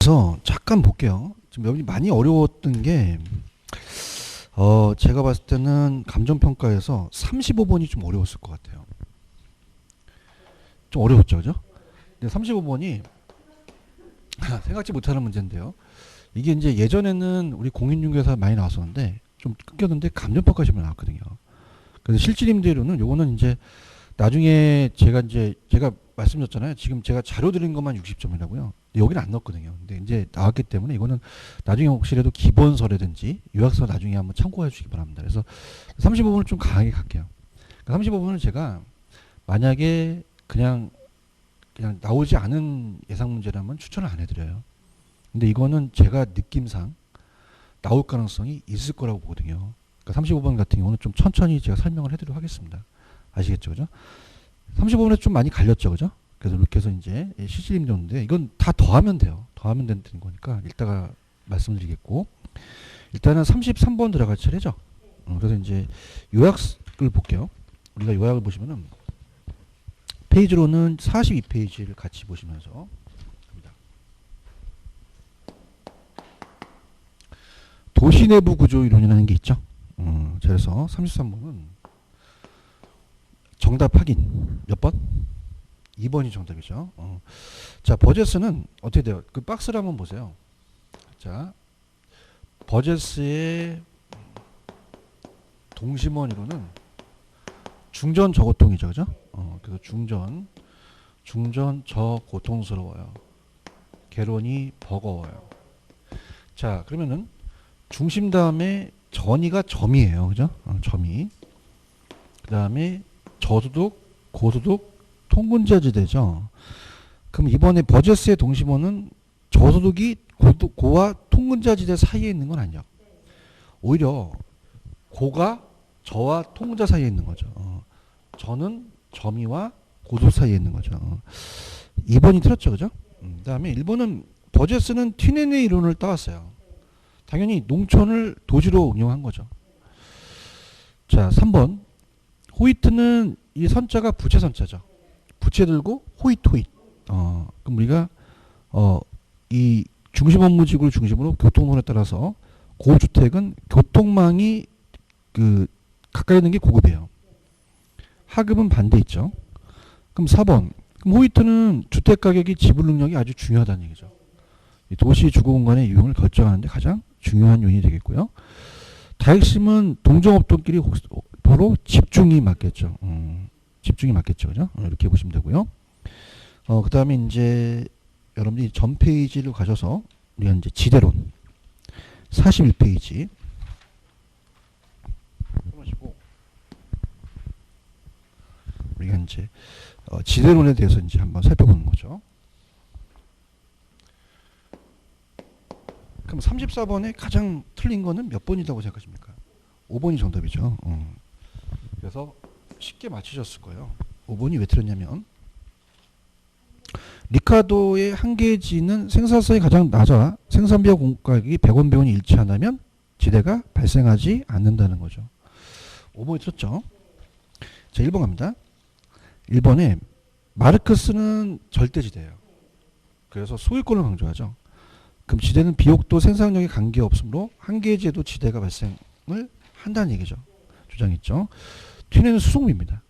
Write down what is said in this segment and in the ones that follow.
그래서 잠깐 볼게요. 지금 여기 많이 어려웠던 게 제가 봤을 때는 감정평가에서 35번이 좀 어려웠을 것 같아요. 좀 어려웠죠, 그죠? 근데 35번이 생각지 못하는 문제인데요. 이게 이제 예전에는 우리 공인중개사 많이 나왔었는데 좀 끊겼는데 감정평가 시험에 나왔거든요. 그래서 실질임대료는 요거는 이제 나중에 제가 말씀드렸잖아요. 지금 제가 자료 드린 것만 60점이라고요. 여기는 안 넣었거든요. 근데 이제 나왔기 때문에 이거는 나중에 혹시라도 기본서라든지 요약서 나중에 한번 참고해 주시기 바랍니다. 그래서 35번을 좀 강하게 갈게요. 35번을 제가 만약에 그냥 나오지 않은 예상 문제라면 추천을 안 해드려요. 근데 이거는 제가 느낌상 나올 가능성이 있을 거라고 보거든요. 그러니까 35번 같은 경우는 좀 천천히 제가 설명을 해드리도록 하겠습니다. 아시겠죠, 그죠? 35번에 좀 많이 갈렸죠, 그죠? 그래서 이렇게 해서 이제 실질임대료인데 이건 다 더하면 돼요. 더하면 되는 거니까 이따가 말씀드리겠고, 일단은 33번 들어갈 차례죠. 그래서 이제 요약을 볼게요. 우리가 요약을 보시면은 페이지로는 42페이지를 같이 보시면서 합니다. 도시 내부 구조 이론이라는 게 있죠. 그래서 33번은 정답 확인 몇 번? 2번이 정답이죠. 자, 버제스는 어떻게 돼요? 그 박스를 한번 보세요. 자, 버제스의 동심원 이론은 중전 저고통이죠, 그죠? 그래서 중전 저고통스러워요. 개론이 버거워요. 자, 그러면은 중심 다음에 전이가 점이에요, 그죠? 점이. 그 다음에 저소득, 고소득, 통근자지대죠. 그럼 이번에 버제스의 동심원은 저소득이 고와 통근자지대 사이에 있는 건 아니죠. 오히려 고가 저와 통근자 사이에 있는 거죠. 저는 점이와 고소 사이에 있는 거죠. 2번이 틀렸죠, 그죠? 그 다음에 1번은 버제스는 튀네네 이론을 따왔어요. 당연히 농촌을 도시로 응용한 거죠. 자, 3번. 호이트는 이 선자가 부채 선자죠. 부채 들고 호잇. 그럼 우리가 이 중심 업무지구를 중심으로 교통론에 따라서 고주택은 교통망이 가까이 있는 게 고급이에요. 하급은 반대 있죠. 그럼 4번. 그럼 호이트는 주택 가격이 지불 능력이 아주 중요하다는 얘기죠. 이 도시 주거 공간의 유형을 결정하는데 가장 중요한 요인이 되겠고요. 다핵심은 동종업종끼리 서로 집중이 맞겠죠. 집중이 맞겠죠, 그죠? 이렇게 보시면 되고요. 그 다음에 이제 여러분들이 전 페이지를 가셔서 우리가 이제 지대론 41페이지 우리가 이제 지대론에 대해서 이제 한번 살펴보는 거죠. 그럼 34번에 가장 틀린 거는 몇 번이라고 생각하십니까? 5번이 정답이죠. 그래서 쉽게 맞히셨을 거예요. 5번이 왜 틀렸냐면 리카도의 한계지는 생산성이 가장 낮아 생산비와 공가격이 100원 배원이 일치한다면 지대가 발생하지 않는다는 거죠. 5번이 틀렸죠. 자, 1번 갑니다. 1번에 마르크스는 절대지대예요. 그래서 소유권을 강조하죠. 그럼 지대는 비옥도 생산력에 관계없으므로 한계지에도 지대가 발생을 한다는 얘기죠. 주장했죠. 튀네는 수송비입니다.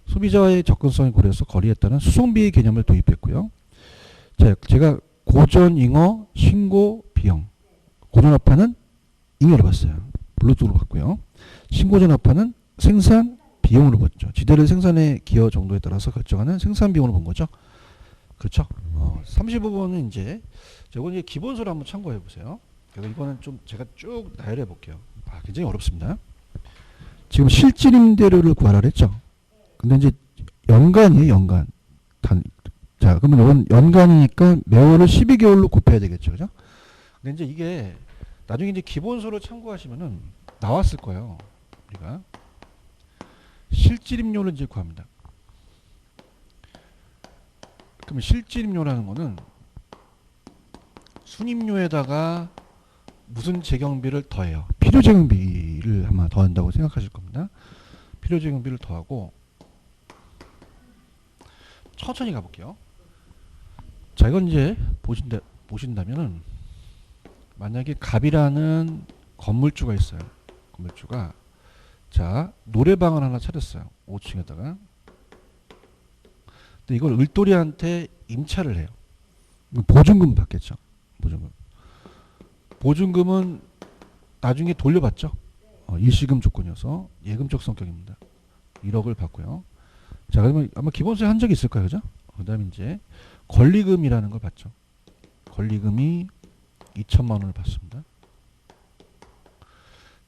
소비자의 접근성을 고려해서 거리에 따른 수송비의 개념을 도입했고요. 자, 제가 고전 잉어 신고 비용. 고전화파는 잉여를 봤어요. 블루투로 봤고요. 신고전화파는 생산 비용으로 봤죠. 지대를 생산의 기여 정도에 따라서 결정하는 생산 비용으로 본 거죠. 그렇죠. 35번은 이제 이제 기본서를 한번 참고해 보세요. 그래서 이거는 좀 제가 쭉 나열해 볼게요. 굉장히 어렵습니다. 지금 실질임대료를 구하라 그랬죠. 근데 이제 연간이에요, 연간. 자, 그러면 이건 연간이니까 매월을 12개월로 곱해야 되겠죠, 그죠? 근데 이제 이게 나중에 이제 기본서를 참고하시면은 나왔을 거예요. 우리가 실질임료를 이제 구합니다. 그러면 실질임료라는 거는 순임료에다가 무슨 재경비를 더해요. 필요재경비를 아마 더한다고 생각하실 겁니다. 필요재경비를 더하고 천천히 가볼게요. 자, 이건 이제 보신다면은 만약에 갑이라는 건물주가 있어요. 건물주가 자 노래방을 하나 차렸어요. 5층에다가. 근데 이걸 을돌이한테 임차를 해요. 보증금 받겠죠. 보증금. 보증금은 나중에 돌려받죠. 일시금 조건이어서 예금적 성격입니다. 1억을 받고요. 자 그러면 아마 기본소에 한 적이 있을 거예요, 그죠? 그다음에 이제 권리금이라는 걸 받죠. 권리금이 2천만 원을 받습니다.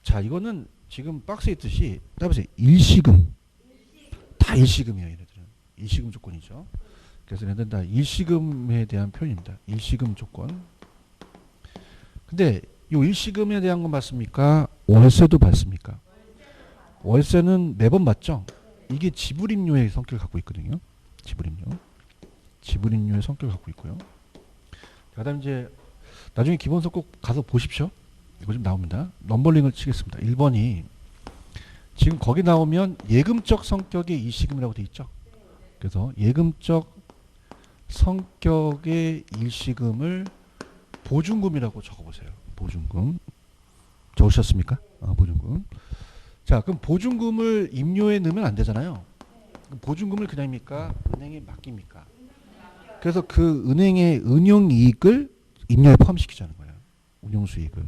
자 이거는 지금 박스에 있듯이 따보세요. 일시금 다 일시금이에요. 얘네들은 일시금 조건이죠. 그래서 얘네들은 다 일시금에 대한 표현입니다. 일시금 조건. 근데 이 일시금에 대한 건 받습니까? 월세도 받습니까? 월세는 매번 받죠. 이게 지불임료의 성격을 갖고 있거든요. 지불임료의 성격을 갖고 있고요. 그다음 이제 나중에 기본서 꼭 가서 보십시오. 이거 좀 나옵니다. 넘버링을 치겠습니다. 1번이 지금 거기 나오면 예금적 성격의 일시금이라고 되어 있죠. 그래서 예금적 성격의 일시금을 보증금이라고 적어보세요. 보증금 적으셨습니까? 보증금. 자 그럼 보증금을 임료에 넣으면 안 되잖아요. 보증금을 그냥입니까? 은행에 맡깁니까? 그래서 그 은행의 은용이익을 임료에 포함시키자는 거예요. 운용수익을.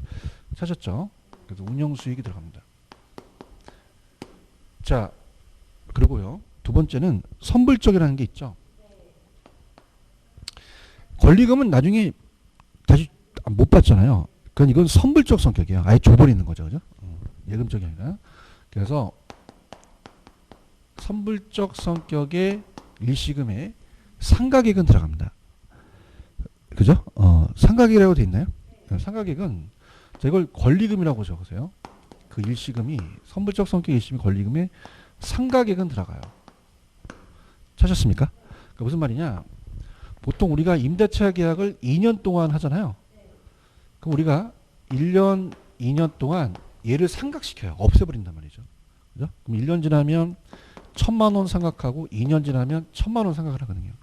찾았죠? 그래서 운용수익이 들어갑니다. 자 그리고요. 두 번째는 선불적이라는 게 있죠. 권리금은 나중에 다시 못 받잖아요. 그건 이건 선불적 성격이에요. 아예 줘버리는 거죠. 그죠? 예금적이 아니라. 그래서 선불적 성격의 일시금에 상가객은 들어갑니다. 그죠? 상가객이라고 돼 있나요? 상가객은 자, 이걸 권리금이라고 적으세요. 그 일시금이 선불적 성격 일시금 권리금에 상가객은 들어가요. 찾았습니까? 그러니까 무슨 말이냐? 보통 우리가 임대차 계약을 2년 동안 하잖아요. 그럼 우리가 1년, 2년 동안 얘를 상각시켜요. 없애버린단 말이죠. 그죠? 그럼 1년 지나면 1,000만 원 상각하고 2년 지나면 1,000만 원 상각을 하거든요.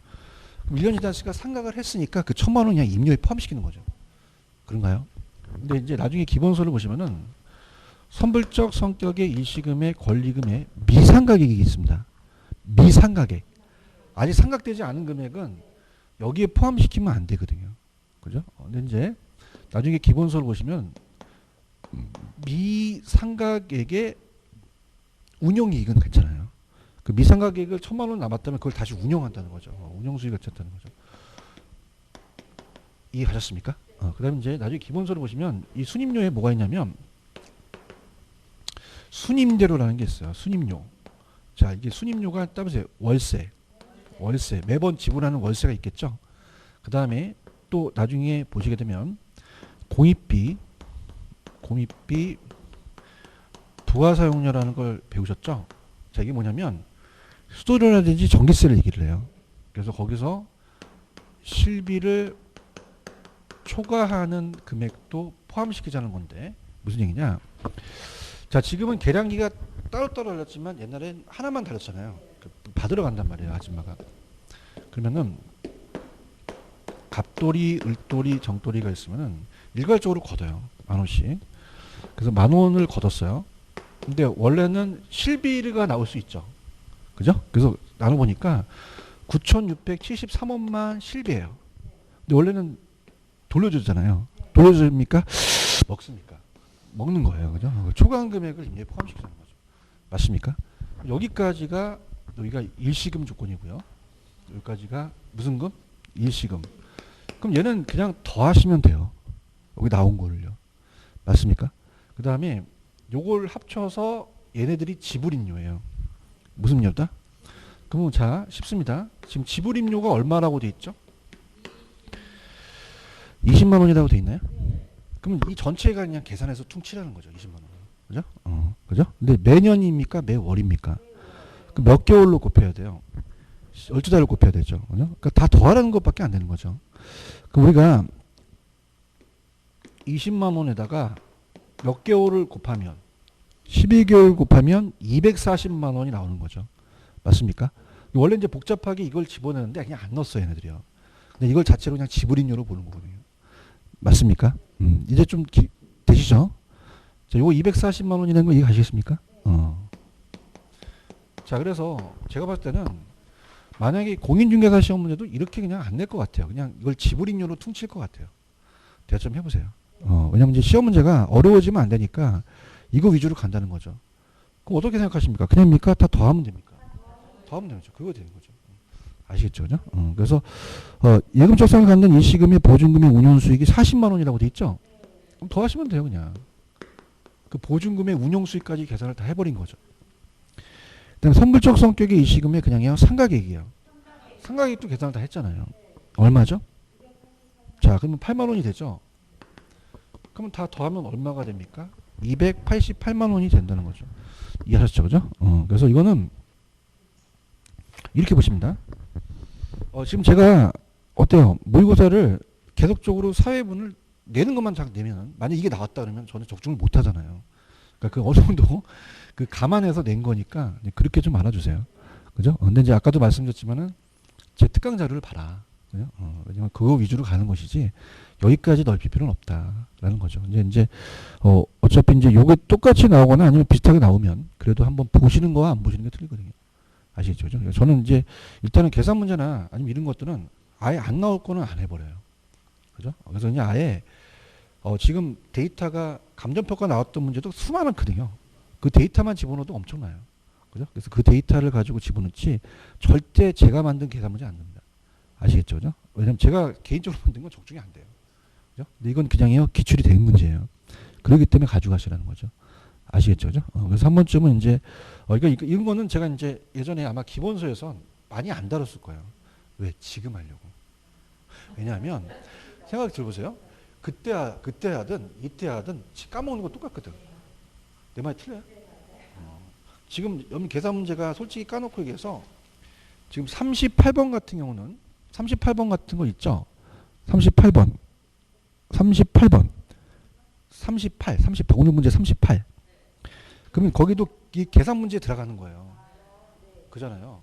그럼 1년 지났으니까 상각을 했으니까 그 1,000만 원 그냥 임료에 포함시키는 거죠. 그런가요? 근데 이제 나중에 기본서를 보시면은 선불적 성격의 일시금의 권리금에 미상가액이 있습니다. 미상가액. 아직 상각되지 않은 금액은 여기에 포함시키면 안 되거든요. 그죠? 근데 이제 나중에 기본서를 보시면 미상가액의 운용이익은 괜찮아요. 그 미상가액을 1,000만 원 남았다면 그걸 다시 운용한다는 거죠. 운용수익을 찾다는 거죠. 이해하셨습니까? 그 다음에 이제 나중에 기본서를 보시면 이 순임료에 뭐가 있냐면 순임대로라는 게 있어요. 순임료. 자, 이게 순임료가 따보세요. 월세. 매번 지불하는 월세가 있겠죠. 그 다음에 또 나중에 보시게 되면 공입비, 부가사용료라는 걸 배우셨죠? 자, 이게 뭐냐면 수도료라든지 전기세를 얘기를 해요. 그래서 거기서 실비를 초과하는 금액도 포함시키자는 건데 무슨 얘기냐? 자, 지금은 계량기가 따로따로 달렸지만 옛날엔 하나만 달렸잖아요. 받으러 간단 말이에요, 아줌마가. 그러면은 갑돌이, 을돌이, 정돌이가 있으면은 일괄적으로 걷어요. 10,000원씩. 그래서 10,000원을 걷었어요. 근데 원래는 실비가 나올 수 있죠. 그죠? 그래서 나눠보니까 9,673원만 실비예요. 근데 원래는 돌려주잖아요. 돌려줍니까? 먹습니까? 먹는 거예요. 그죠? 초과한 금액을 이제 포함시키는 거죠. 맞습니까? 여기가 일시금 조건이고요. 여기까지가 무슨 금? 일시금. 그럼 얘는 그냥 더하시면 돼요. 여기 나온 거를요. 맞습니까? 그 다음에 요걸 합쳐서 얘네들이 지불임료예요. 무슨 임료다? 그러면 자, 쉽습니다. 지금 지불임료가 얼마라고 돼 있죠? 20만 원이라고 돼 있나요? 그럼 이 전체가 그냥 계산해서 퉁치라는 거죠. 20만 원. 그죠? 그죠? 근데 매년입니까? 매월입니까? 그럼 몇 개월로 곱해야 돼요? 12달로 곱해야 되죠. 그죠? 그러니까 다 더하라는 것밖에 안 되는 거죠. 그럼 우리가 20만 원에다가 몇 개월을 곱하면 12개월 곱하면 240만 원이 나오는 거죠. 맞습니까? 원래 이제 복잡하게 이걸 집어넣는데 그냥 안 넣었어요, 얘네들이요. 근데 이걸 자체로 그냥 지불임료로 보는 거거든요. 맞습니까? 이제 좀 되시죠? 자, 요거 240만 원이라는 거 이해가시겠습니까? 자, 그래서 제가 봤을 때는 만약에 공인중개사 시험 문제도 이렇게 그냥 안 낼 것 같아요. 그냥 이걸 지불인율로 퉁칠 것 같아요. 대화 좀 해보세요. 왜냐면 이제 시험 문제가 어려워지면 안 되니까 이거 위주로 간다는 거죠. 그럼 어떻게 생각하십니까? 그냥입니까? 다 더하면 됩니까? 더하면 되죠. 그거 되는 거죠. 아시겠죠? 그죠? 그래서 예금 적성에 갖는 일시금의 보증금의 운용 수익이 40만 원이라고 돼 있죠? 그럼 더하시면 돼요, 그냥. 그 보증금의 운용 수익까지 계산을 다 해버린 거죠. 그다음에 선불적 성격의 일시금의 그냥요 상가계획이에요. 상가계획도 계산을 다 했잖아요. 얼마죠? 자, 그러면 8만 원이 되죠? 그러면 다 더하면 얼마가 됩니까? 288만 원이 된다는 거죠. 이해하셨죠? 그죠? 그래서 이거는 이렇게 보십니다. 지금 제가 어때요? 모의고사를 계속적으로 사회분을 내는 것만 잘 내면 만약 이게 나왔다 그러면 저는 적중을 못 하잖아요. 그러니까 그 어느 정도 그 감안해서 낸 거니까 그렇게 좀 알아주세요. 그죠? 근데 이제 아까도 말씀드렸지만은 제 특강 자료를 봐라. 그죠? 왜냐면 그거 위주로 가는 것이지 여기까지 넓힐 필요는 없다라는 거죠. 이제 어차피 이제 요게 똑같이 나오거나 아니면 비슷하게 나오면 그래도 한번 보시는 거와 안 보시는 게 틀리거든요. 아시겠죠? 그죠? 저는 이제 일단은 계산 문제나 아니면 이런 것들은 아예 안 나올 거는 안 해버려요. 그죠? 그래서 그냥 아예 지금 데이터가 감정평가 나왔던 문제도 수많거든요. 그 데이터만 집어넣어도 엄청나요. 그죠? 그래서 그 데이터를 가지고 집어넣지 절대 제가 만든 계산 문제 안 납니다. 아시겠죠? 그죠? 왜냐면 제가 개인적으로 만든 건 적중이 안 돼요. 그죠? 근데 이건 그냥요 기출이 된 문제예요. 그렇기 때문에 가져가시라는 거죠. 아시겠죠? 그죠? 그래서 한 번쯤은 이제 그러니까 이런 거는 제가 이제 예전에 아마 기본서에선 많이 안 다뤘을 거예요. 왜? 지금 하려고. 왜냐하면 생각 들어보세요. 그때 하든 이때 하든 까먹는 거 똑같거든. 내 말이 틀려요? 지금 여기 계산 문제가 솔직히 까놓고 얘기해서 지금 38번 같은 경우는 38번 같은 거 있죠? 38번 38 오늘 문제 38 그러면 거기도 이 계산 문제에 들어가는 거예요. 그잖아요.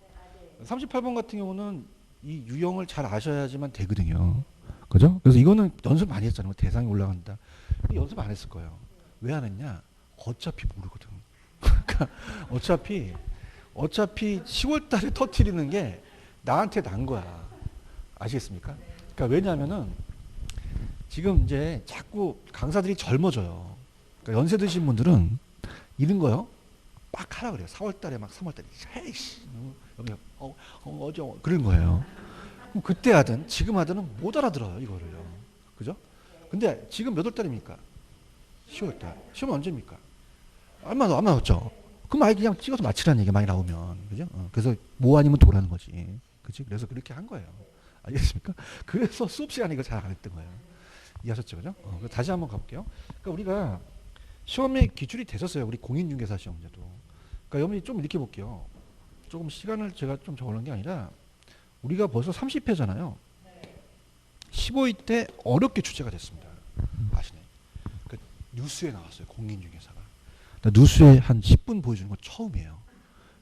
38번 같은 경우는 이 유형을 잘 아셔야지만 되거든요. 그죠? 그래서 이거는 연습 많이 했잖아요. 대상이 올라간다. 연습 안 했을 거예요. 왜 안 했냐? 어차피 모르거든. 그러니까 어차피 10월 달에 터뜨리는 게 나한테 난 거야. 아시겠습니까? 그러니까 왜냐하면은 지금 이제 자꾸 강사들이 젊어져요. 그러니까 연세 드신 분들은 이런 거요. 막 하라 그래요. 4월 달에 막 3월 달에 에이씨 여기 어저 그런 거예요. 그럼 그때 하든 지금 하든은 못 알아들어요 이거를요. 그죠? 근데 지금 몇 월 달입니까? 10월 달. 시험 언제입니까? 얼마 남았죠? 그럼 아예 그냥 찍어서 맞히라는 얘기 많이 나오면 그죠? 그래서 뭐 아니면 도라는 거지. 그치? 그래서 그렇게 한 거예요. 알겠습니까? 그래서 수업 시간에 이거 잘 안 했던 거예요. 이해하셨죠? 그죠? 다시 한번 가볼게요. 그러니까 우리가 시험에 기출이 됐었어요. 우리 공인중개사 시험 문제도. 그러니까 여러분이 좀 이렇게 볼게요. 조금 시간을 제가 좀 적어놓은 게 아니라 우리가 벌써 30회잖아요. 15회 때 어렵게 주제가 됐습니다. 아시네. 그 뉴스에 나왔어요. 공인중개사가. 뉴스에 한 10분 보여주는 건 처음이에요.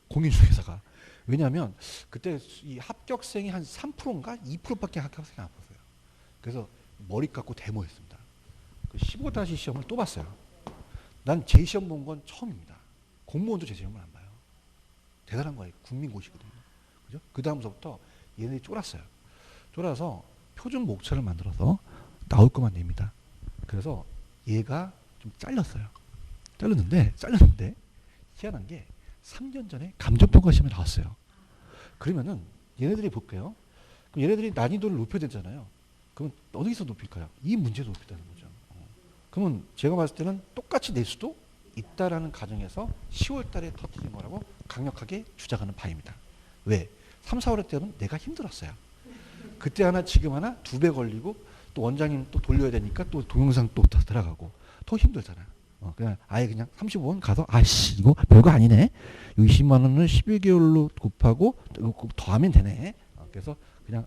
공인중개사가. 왜냐하면 그때 이 합격생이 한 3%인가 2%밖에 합격생이 안 봤어요. 그래서 머리 깎고 데모했습니다. 그 15다시 시험을 또 봤어요. 난 제 시험 본 건 처음입니다. 공무원도 제 시험을 안 봐요. 대단한 거예요. 국민고시거든요. 그죠? 그 다음서부터 얘네들이 쫄았어요. 쫄아서 표준 목차를 만들어서 나올 것만 냅니다. 그래서 얘가 좀 잘렸는데 희한한 게 3년 전에 감정평가 시험에 나왔어요. 그러면은 얘네들이 볼게요. 그럼 얘네들이 난이도를 높여야 되잖아요. 그럼 어디서 높일까요? 이 문제도 높이다는 거죠. 그러면 제가 봤을 때는 똑같이 낼 수도 있다라는 가정에서 10월 달에 터뜨린 거라고 강력하게 주장하는 바입니다. 왜? 3, 4월 때는 내가 힘들었어요. 그때 하나 지금 하나 2배 걸리고 또 원장님 또 돌려야 되니까 또 동영상 또 들어가고 더 힘들잖아. 그냥 아예 그냥 35원 가서 아씨 이거 별거 아니네. 20만 원을 11개월로 곱하고 더하면 되네. 그래서 그냥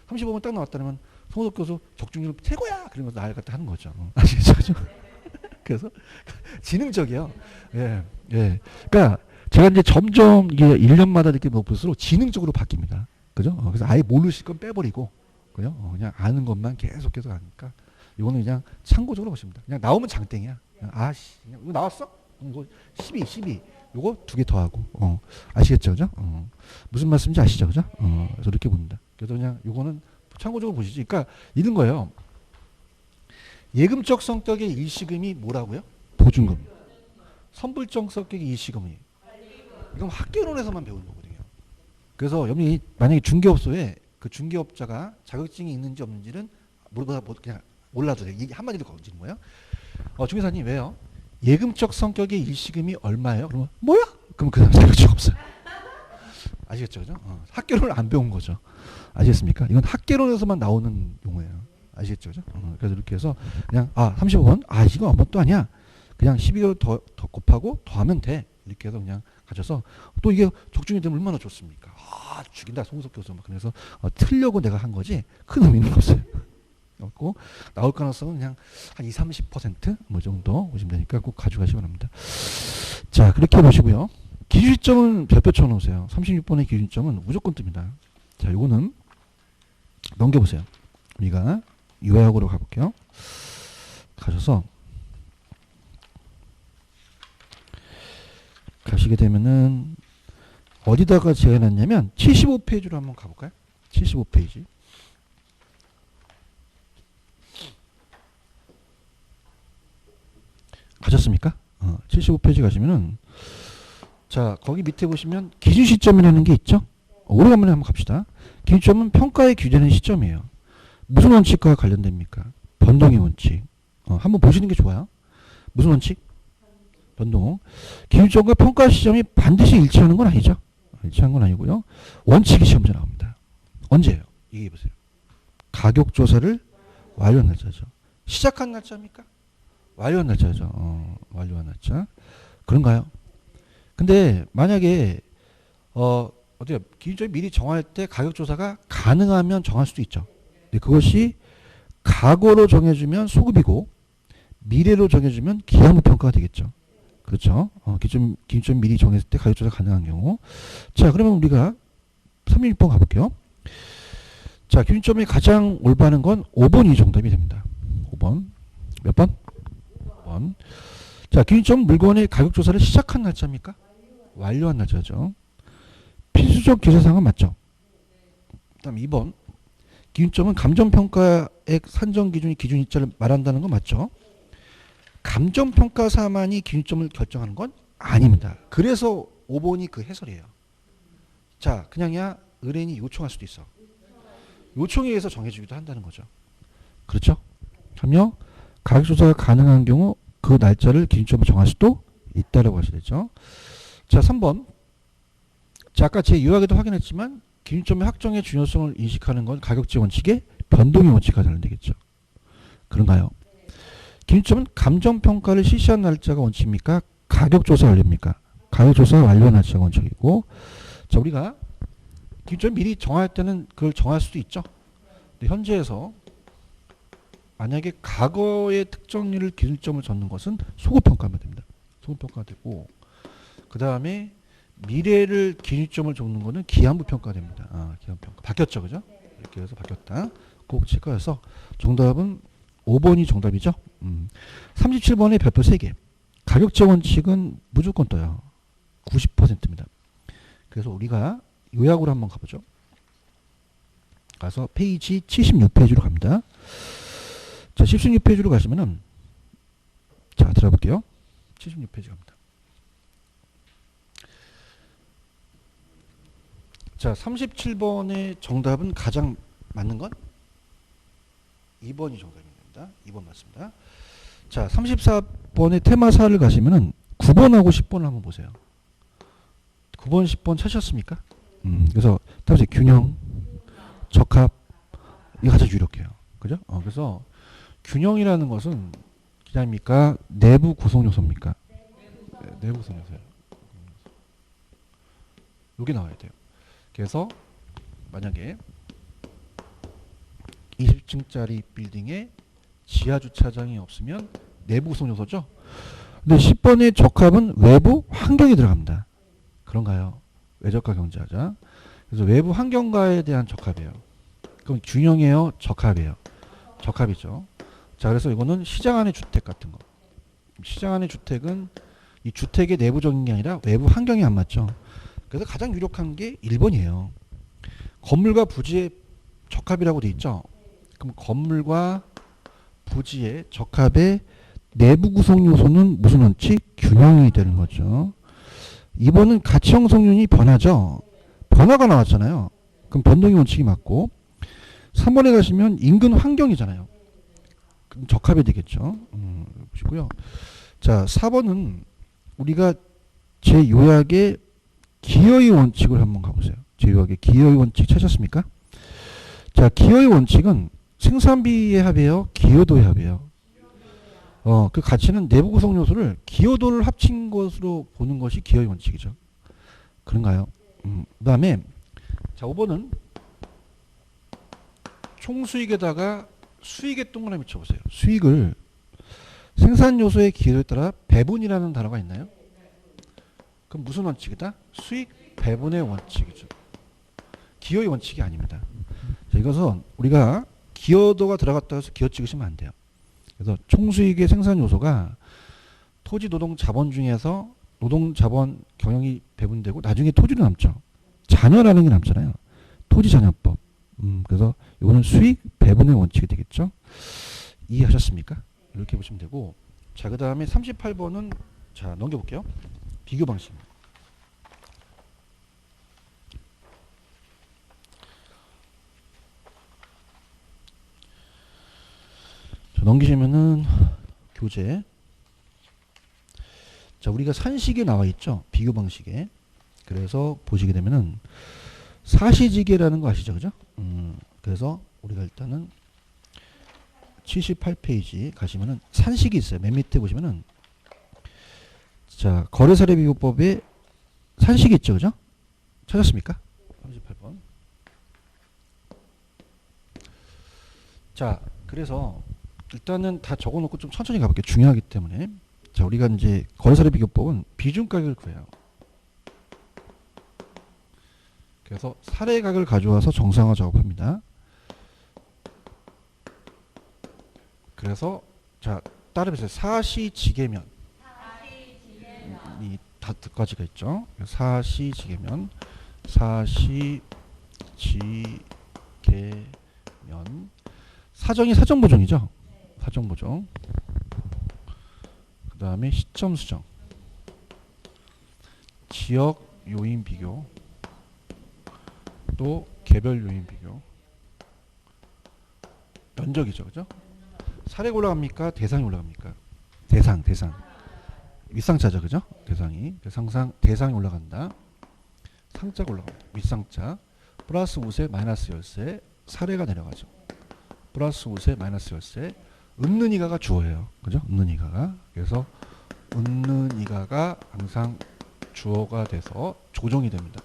35원 딱 나왔다면 송호석 교수 적중률 최고야. 그런 거 나을 갖다 하는 거죠. 아시겠죠? 그래서 지능적이에요. 예. 그러니까 제가 이제 점점 이게 1년마다 이렇게 높을수록 지능적으로 바뀝니다. 그죠? 그래서 아예 모르실 건 빼버리고, 그죠? 그냥 아는 것만 계속해서 하니까 이거는 그냥 참고적으로 보시면 됩니다. 그냥 나오면 장땡이야. 그냥 아씨, 그냥 이거 나왔어? 이거 12. 요거 2개 더하고. 아시겠죠, 그죠? 무슨 말씀인지 아시죠, 그죠? 그래서 이렇게 봅니다. 그래서 그냥 요거는 참고적으로 보시지. 그러니까 이런 거예요. 예금적 성격의 일시금이 뭐라고요? 보증금. 선불적 성격의 일시금이. 이건 학개론에서만 배우는 거거든요. 그래서 여러분이 만약에 중개업소에 그 중개업자가 자격증이 있는지 없는지는 그냥 몰라도 돼요. 한마디로 거짓는 거예요. 중개사님 왜요? 예금적 성격의 일시금이 얼마예요? 그러면 뭐야? 그럼 그 사람 자격증 없어요. 아시겠죠? 그죠? 학개론을 안 배운 거죠. 아시겠습니까? 이건 학개론에서만 나오는 용어예요. 아시겠죠? 그죠? 그래서 이렇게 해서 그냥 35번 이거 아무것도 아니야. 그냥 12개월 더 곱하고 더하면 돼. 이렇게 해서 그냥 가져서 또 이게 적중이 되면 얼마나 좋습니까? 죽인다 송석 교수 막 그래서 틀려고 내가 한 거지 큰 의미는 없어요. 없고 나올 가능성은 그냥 한 20-30% 뭐 정도 보시면 되니까 꼭 가져가시기 바랍니다. 자 그렇게 보시고요. 기준점은 별표 쳐놓으세요. 36번의 기준점은 무조건 뜹니다. 자 요거는 넘겨보세요. 우리가 요약으로 가볼게요. 가셔서 가시게 되면은 어디다가 제가 해놨냐면 75페이지로 한번 가볼까요? 75페이지. 가셨습니까? 75페이지 가시면은 자 거기 밑에 보시면 기준 시점이라는 게 있죠? 오래간만에 한번 갑시다. 기준점은 평가에 규정된 시점이에요. 무슨 원칙과 관련됩니까? 변동의 원칙. 한번 보시는 게 좋아요. 무슨 원칙? 변동. 기준점과 평가 시점이 반드시 일치하는 건 아니죠. 일치하는 건 아니고요. 원칙이 시험에 나옵니다. 언제예요? 얘기해 보세요. 가격 조사를 완료한 날짜죠. 시작한 날짜입니까? 완료한 날짜죠. 완료한 날짜. 그런가요? 근데 만약에 어때요? 기준점이 미리 정할 때 가격 조사가 가능하면 정할 수도 있죠. 근데 그것이 과거로 정해주면 소급이고 미래로 정해주면 기하무 평가가 되겠죠. 그렇죠. 기준점 미리 정했을 때 가격 조사 가능한 경우. 자, 그러면 우리가 36번 가볼게요. 자, 기준점이 가장 올바른 건 5번이 정답이 됩니다. 5번. 몇 번? 5번. 자, 기준점 물건의 가격 조사를 시작한 날짜입니까? 완료한 날짜죠. 필수적 기재사항은 맞죠? 그 다음 2번. 기준점은 감정평가액 산정 기준이 기준 일자를 말한다는 건 맞죠? 감정평가사만이 기준점을 결정하는 건 아닙니다. 그래서 5번이 그 해설이에요. 자, 그냥야 의뢰인이 요청할 수도 있어. 요청에 의해서 정해주기도 한다는 거죠. 그렇죠? 참여 가격조사가 가능한 경우 그 날짜를 기준점으로 정할 수도 있다라고 하시죠. 자, 3번. 자, 아까 제 요약에도 확인했지만 기준점의 확정의 중요성을 인식하는 건 가격제 원칙의 변동의 원칙과 관련되겠죠. 그런가요? 기준점은 감정평가를 실시한 날짜가 원칙입니까? 가격조사 완료입니까? 가격조사 완료 날짜가 원칙이고, 자, 우리가 기준점 미리 정할 때는 그걸 정할 수도 있죠. 근데 현재에서 만약에 과거의 특정일을 기준점을 잡는 것은 소급평가하면 됩니다. 소급평가가 되고, 그 다음에 미래를 기준점을 적는 거는 기한부평가가 됩니다. 기한부평가. 바뀌었죠, 그죠? 이렇게 해서 바뀌었다. 꼭 체크해서 정답은 5번이 정답이죠. 37번의 별표 3개. 가격제 원칙은 무조건 떠요. 90%입니다. 그래서 우리가 요약으로 한번 가보죠. 가서 페이지 76페이지로 갑니다. 자, 76페이지로 가시면은 자, 들어볼게요. 76페이지 갑니다. 자, 37번의 정답은 가장 맞는 건 2번이 정답입니다. 2번 맞습니다. 자, 34번의 테마사를 가시면은 9번하고 10번을 한번 보세요. 9번, 10번 찾으셨습니까? 그래서 답이 균형, 적합, 이게 가장 유력해요. 그죠? 그래서 균형이라는 것은 기자입니까? 내부 구성 요소입니까? 네, 내부 구성 요소예요. 이게 나와야 돼요. 그래서 만약에 20층짜리 빌딩에 지하 주차장이 없으면 내부 구성 요소죠. 근데 10번의 적합은 외부 환경이 들어갑니다. 그런가요? 외적과 경제하자. 그래서 외부 환경과에 대한 적합이에요. 그럼 균형이에요? 적합이에요? 적합이죠. 자, 그래서 이거는 시장 안의 주택 같은 거. 시장 안의 주택은 이 주택의 내부적인 게 아니라 외부 환경이 안 맞죠. 그래서 가장 유력한 게 1번이에요. 건물과 부지의 적합이라고 돼 있죠. 그럼 건물과 부지의 적합의 내부 구성 요소는 무슨 원칙? 균형이 되는 거죠. 2번은 가치 형성률이 변하죠. 변화가 나왔잖아요. 그럼 변동의 원칙이 맞고 3번에 가시면 인근 환경이잖아요. 그럼 적합이 되겠죠. 보시고요. 자, 4번은 우리가 제 요약의 기여의 원칙을 한번 가보세요. 제 요약의 기여의 원칙 찾았습니까? 자, 기여의 원칙은 생산비의 합이에요? 기여도의 합이에요? 그 가치는 내부 구성 요소를 기여도를 합친 것으로 보는 것이 기여의 원칙이죠. 그런가요? 그 다음에 자, 5번은 총수익에다가 수익의 동그라미 쳐보세요. 수익을 생산 요소의 기여도에 따라 배분이라는 단어가 있나요? 그럼 무슨 원칙이다? 수익 배분의 원칙이죠. 기여의 원칙이 아닙니다. 자, 이것은 우리가 기여도가 들어갔다 해서 기여 찍으시면 안 돼요. 그래서 총수익의 생산 요소가 토지 노동 자본 중에서 노동 자본 경영이 배분되고 나중에 토지로 남죠. 잔여라는 게 남잖아요. 토지 잔여법. 그래서 이거는 수익 배분의 원칙이 되겠죠. 이해하셨습니까? 이렇게 보시면 되고, 자, 그 다음에 38번은 자, 넘겨볼게요. 비교 방식. 자, 넘기시면은 교재. 자, 우리가 산식에 나와 있죠. 비교 방식에. 그래서 보시게 되면은 사시지계라는 거 아시죠? 그죠? 그래서 우리가 일단은 78페이지 가시면은 산식이 있어요. 맨 밑에 보시면은 자, 거래사례 비교법에 산식이 있죠. 그죠? 찾았습니까? 38번. 자, 그래서 일단은 다 적어놓고 좀 천천히 가볼게요. 중요하기 때문에. 자, 우리가 이제 거래사례 비교법은 비중가격을 구해요. 그래서 사례각을 가져와서 정상화 작업합니다. 그래서 자, 따라해보세요. 사시지계면 이 다트까지가 있죠. 사시지계면 사시지계면 사정이 사정보정이죠. 사정보정. 그 다음에 시점 수정, 지역 요인 비교, 또 개별 요인 비교, 면적이죠. 그죠? 사례가 올라갑니까? 대상이 올라갑니까? 대상. 윗상자죠. 그죠? 대상이 올라간다. 상자가 올라갑니다. 윗상자. 플러스 우세, 마이너스 열세. 사례가 내려가죠. 플러스 우세, 마이너스 열세. 은는 이가가 주어예요. 그죠? 은는 이가가. 그래서 은는 이가가 항상 주어가 돼서 조정이 됩니다.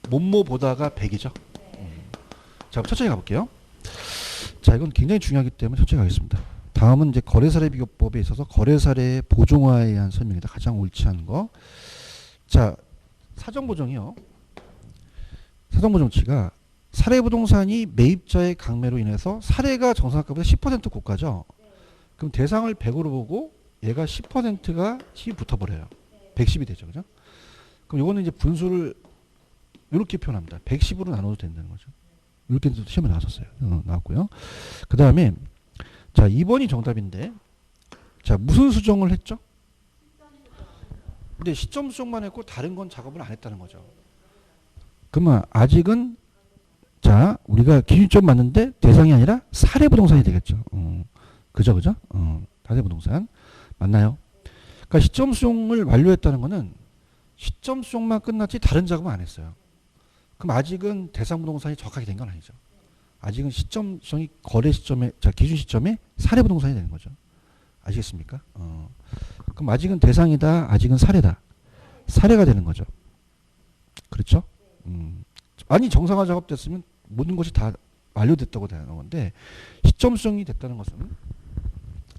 뭐뭐 보다가 100이죠. 자, 천천히 가볼게요. 자, 이건 굉장히 중요하기 때문에 천천히 가겠습니다. 다음은 이제 거래사례 비교법에 있어서 거래사례 보정화에 의한 설명이다. 가장 옳지 않은 거. 자, 사정보정이요. 사정보정치가 사례부동산이 매입자의 강매로 인해서 사례가 정상가보다 10% 고가죠. 그럼 대상을 100으로 보고 얘가 10%가 10이 붙어버려요. 110이 되죠. 그죠? 그럼 이거는 이제 분수를 이렇게 표현합니다. 110으로 나눠도 된다는 거죠. 이렇게 시험에 나왔었어요. 나왔고요. 그 다음에 자, 2번이 정답인데 자, 무슨 수정을 했죠? 근데 시점 수정만 했고 다른 건 작업을 안 했다는 거죠. 그러면 아직은 자, 우리가 기준점 맞는데 대상이 아니라 사례부동산이 되겠죠. 그죠? 사례부동산 맞나요? 그러니까 시점 수정을 완료했다는 거는 시점 수정만 끝났지 다른 작업은 안 했어요. 그럼 아직은 대상 부동산이 적하게 된 건 아니죠. 아직은 시점 수정이 거래 시점에, 자, 기준 시점에 사례 부동산이 되는 거죠. 아시겠습니까? 그럼 아직은 대상이다, 아직은 사례다. 사례가 되는 거죠. 그렇죠? 아니, 정상화 작업됐으면 모든 것이 다 완료됐다고 되는 건데, 시점 수정이 됐다는 것은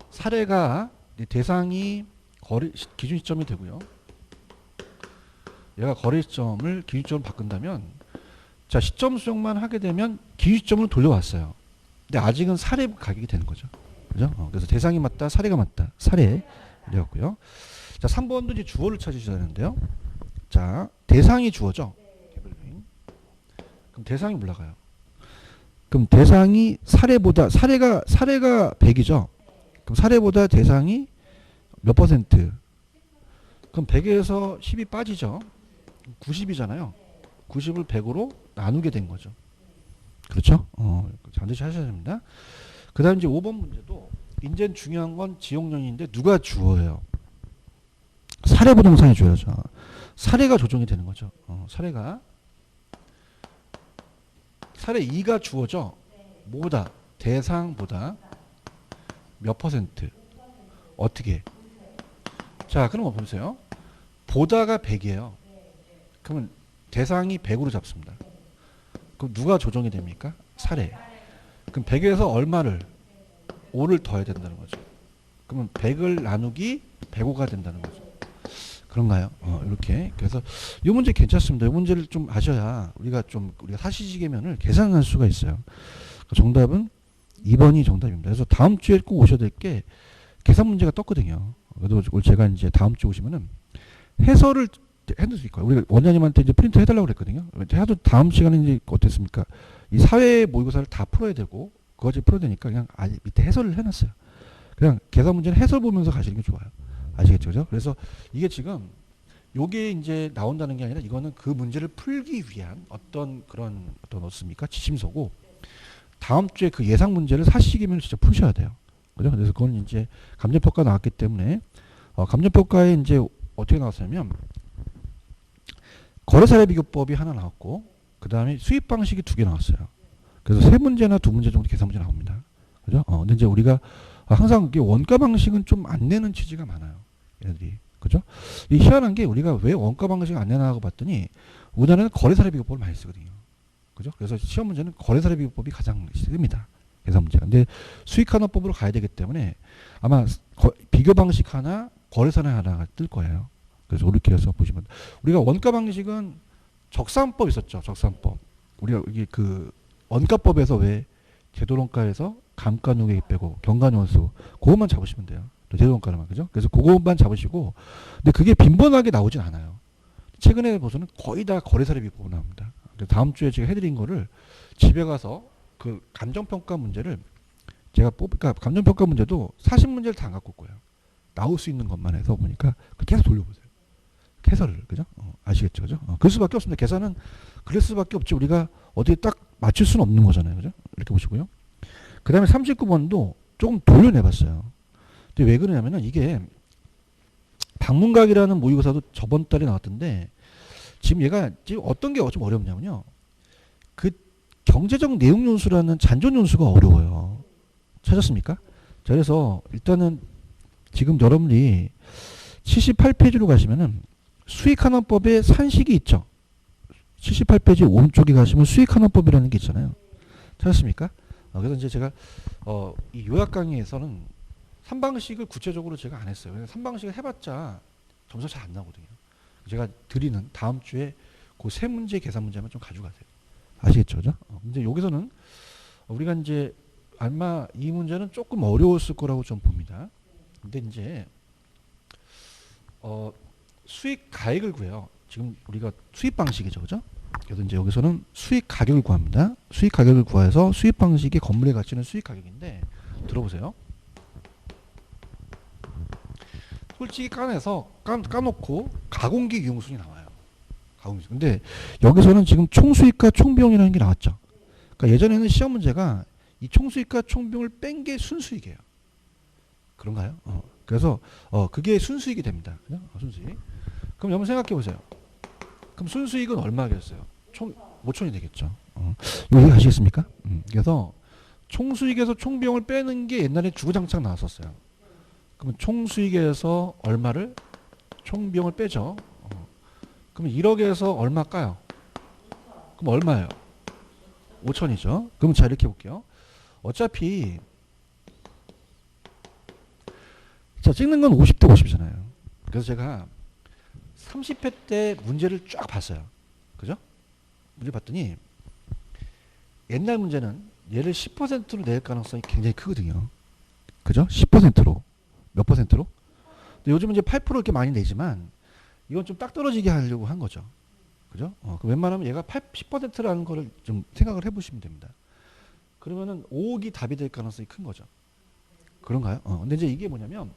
사례가 대상이 거래 기준 시점이 되고요. 얘가 거래 시점을 기준 시점으로 바꾼다면, 자, 시점 수정만 하게 되면 기준 시점으로 돌려왔어요. 근데 아직은 사례 가격이 되는 거죠. 그죠? 그래서 대상이 맞다, 사례가 맞다. 사례 이랬고요. 자, 3번도 이제 주어를 찾으셔야 되는데요. 자, 대상이 주어죠. 그럼 대상이 올라가요. 그럼 대상이 사례가 100이죠. 그럼 사례보다 대상이 몇 %? 그럼 100에서 10이 빠지죠. 90이잖아요. 90을 100으로 나누게 된 거죠. 그렇죠? 반드시 하셔야 됩니다. 그 다음 이제 5번 문제도 이제 중요한 건 지용령인데 누가 주어예요? 사례 부동산이 주어야죠. 사례가 조정이 되는 거죠. 사례 2가 주어죠. 뭐보다? 대상보다 몇 %? 어떻게? 자, 그럼 보세요. 보다가 100이에요. 그러면 대상이 100으로 잡습니다. 그럼 누가 조정이 됩니까? 사례. 그럼 100에서 얼마를? 5를 더해야 된다는 거죠. 그러면 100을 나누기 105가 된다는 거죠. 그런가요? 이렇게. 그래서 이 문제 괜찮습니다. 이 문제를 좀 아셔야 우리가 사시지계면을 계산할 수가 있어요. 정답은 2번이 정답입니다. 그래서 다음 주에 꼭 오셔야 될 게 계산 문제가 떴거든요. 그래도 제가 이제 다음 주에 오시면은 해설을 해줄 수 있고요. 우리가 원장님한테 이제 프린트 해달라고 그랬거든요. 하도 다음 시간에 이제 어땠습니까? 이 사회 모의고사를 다 풀어야 되고 그것을 풀어야 되니까 그냥 밑에 해설을 해놨어요. 그냥 계산 문제는 해설 보면서 가시는 게 좋아요. 아시겠죠? 그죠? 그래서 이게 지금 요게 이제 나온다는 게 아니라 이거는 그 문제를 풀기 위한 어떤 어떻습니까? 지침서고 다음 주에 그 예상 문제를 사시기면 진짜 푸셔야 돼요. 그죠? 그래서 그건 이제 감정평가 나왔기 때문에 감정평가에 이제 어떻게 나왔냐면 거래사례 비교법이 하나 나왔고 그 다음에 수입 방식이 2개 나왔어요. 그래서 3문제나 2문제 정도 계산 문제 나옵니다. 그죠? 근데 이제 우리가 항상 이게 원가 방식은 좀 안 내는 취지가 많아요. 얘들이. 그죠? 이 희한한 게 우리가 왜 원가 방식 안 내나 하고 봤더니 우리나라는 거래사례 비교법을 많이 쓰거든요. 그죠? 그래서 시험 문제는 거래사례 비교법이 가장 씁니다. 계산 문제가. 근데 수익환원법으로 가야 되기 때문에 아마 비교 방식 하나, 거래사례 하나가 뜰 거예요. 그래서 이렇게 해서 보시면 우리가 원가 방식은 적산법 있었죠. 적산법. 우리가 이게 그 원가법에서 왜 제도원가에서 감가누계액 빼고 경가연수 그것만 잡으시면 돼요. 제도원가로만. 그죠? 그래서 그것만 잡으시고 근데 그게 빈번하게 나오진 않아요. 최근에 보서는 거의 다 거래사례 비법으로 나옵니다. 다음 주에 제가 해드린 거를 집에 가서 그 감정평가 문제를 제가 그러니까 감정평가 문제도 40문제를 다 안 갖고 올 거예요. 나올 수 있는 것만 해서 보니까 계속 돌려보세요. 해설을. 그죠? 아시겠죠? 그죠? 그럴 수밖에 없습니다. 계산은 그럴 수밖에 없지. 우리가 어디에 딱 맞출 수는 없는 거잖아요. 그죠? 이렇게 보시고요. 그 다음에 39번도 조금 돌려내봤어요. 근데 왜 그러냐면은 이게 방문각이라는 모의고사도 저번 달에 나왔던데 지금 얘가 지금 어떤 게 좀 어렵냐면요. 그 경제적 내용 연수라는 잔존 연수가 어려워요. 찾았습니까? 자, 그래서 일단은 지금 여러분이 78페이지로 가시면은 수익환원법에 산식이 있죠. 78페이지 오른쪽에 가시면 수익환원법이라는 게 있잖아요. 찾았습니까? 그래서 이제 제가 이 요약 강의에서는 3방식을 구체적으로 제가 안 했어요. 왜냐면 3방식을 해봤자 점수가 잘 안 나오거든요. 제가 드리는 다음 주에 그 3문제 계산 문제만 좀 가져가세요. 아시겠죠? 그죠? 근데 여기서는 우리가 이제 아마 이 문제는 조금 어려웠을 거라고 좀 봅니다. 근데 이제 수익 가액을 구해요. 지금 우리가 수입 방식이죠. 그죠? 그래서 이제 여기서는 수익 가격을 구합니다. 수익 가격을 구해서 수입 방식의 건물의 가치는 수익 가격인데 들어보세요. 솔직히 까놓고 가공기 유용순이 나와요. 가공기. 근데 여기서는 지금 총수익과 총비용이라는 게 나왔죠. 그러니까 예전에는 시험 문제가 이 총수익과 총비용을 뺀 게 순수익이에요. 그런가요? 그래서 그게 순수익이 됩니다. 그죠? 순수익. 그럼 여러분 생각해 보세요. 그럼 순수익은 얼마겠어요? 총 5천이 되겠죠. 여기 가시겠습니까? 그래서 총수익에서 총비용을 빼는 게 옛날에 주구장창 나왔었어요. 그러면 총수익에서 얼마를? 총비용을 빼죠. 그럼 1억에서 얼마일까요? 그럼 얼마예요? 5천이죠. 그럼 자 이렇게 볼게요. 어차피 자 찍는 건 50대 50이잖아요. 그래서 제가 30회 때 문제를 쫙 봤어요. 그죠? 문제 봤더니 옛날 문제는 얘를 10%로 낼 가능성이 굉장히 크거든요. 그죠? 10%로. 몇 퍼센트로? 근데 요즘은 이제 8% 이렇게 많이 내지만 이건 좀 딱 떨어지게 하려고 한 거죠. 그죠? 웬만하면 얘가 10%라는 거를 좀 생각을 해보시면 됩니다. 그러면은 5억이 답이 될 가능성이 큰 거죠. 그런가요? 근데 이제 이게 뭐냐면,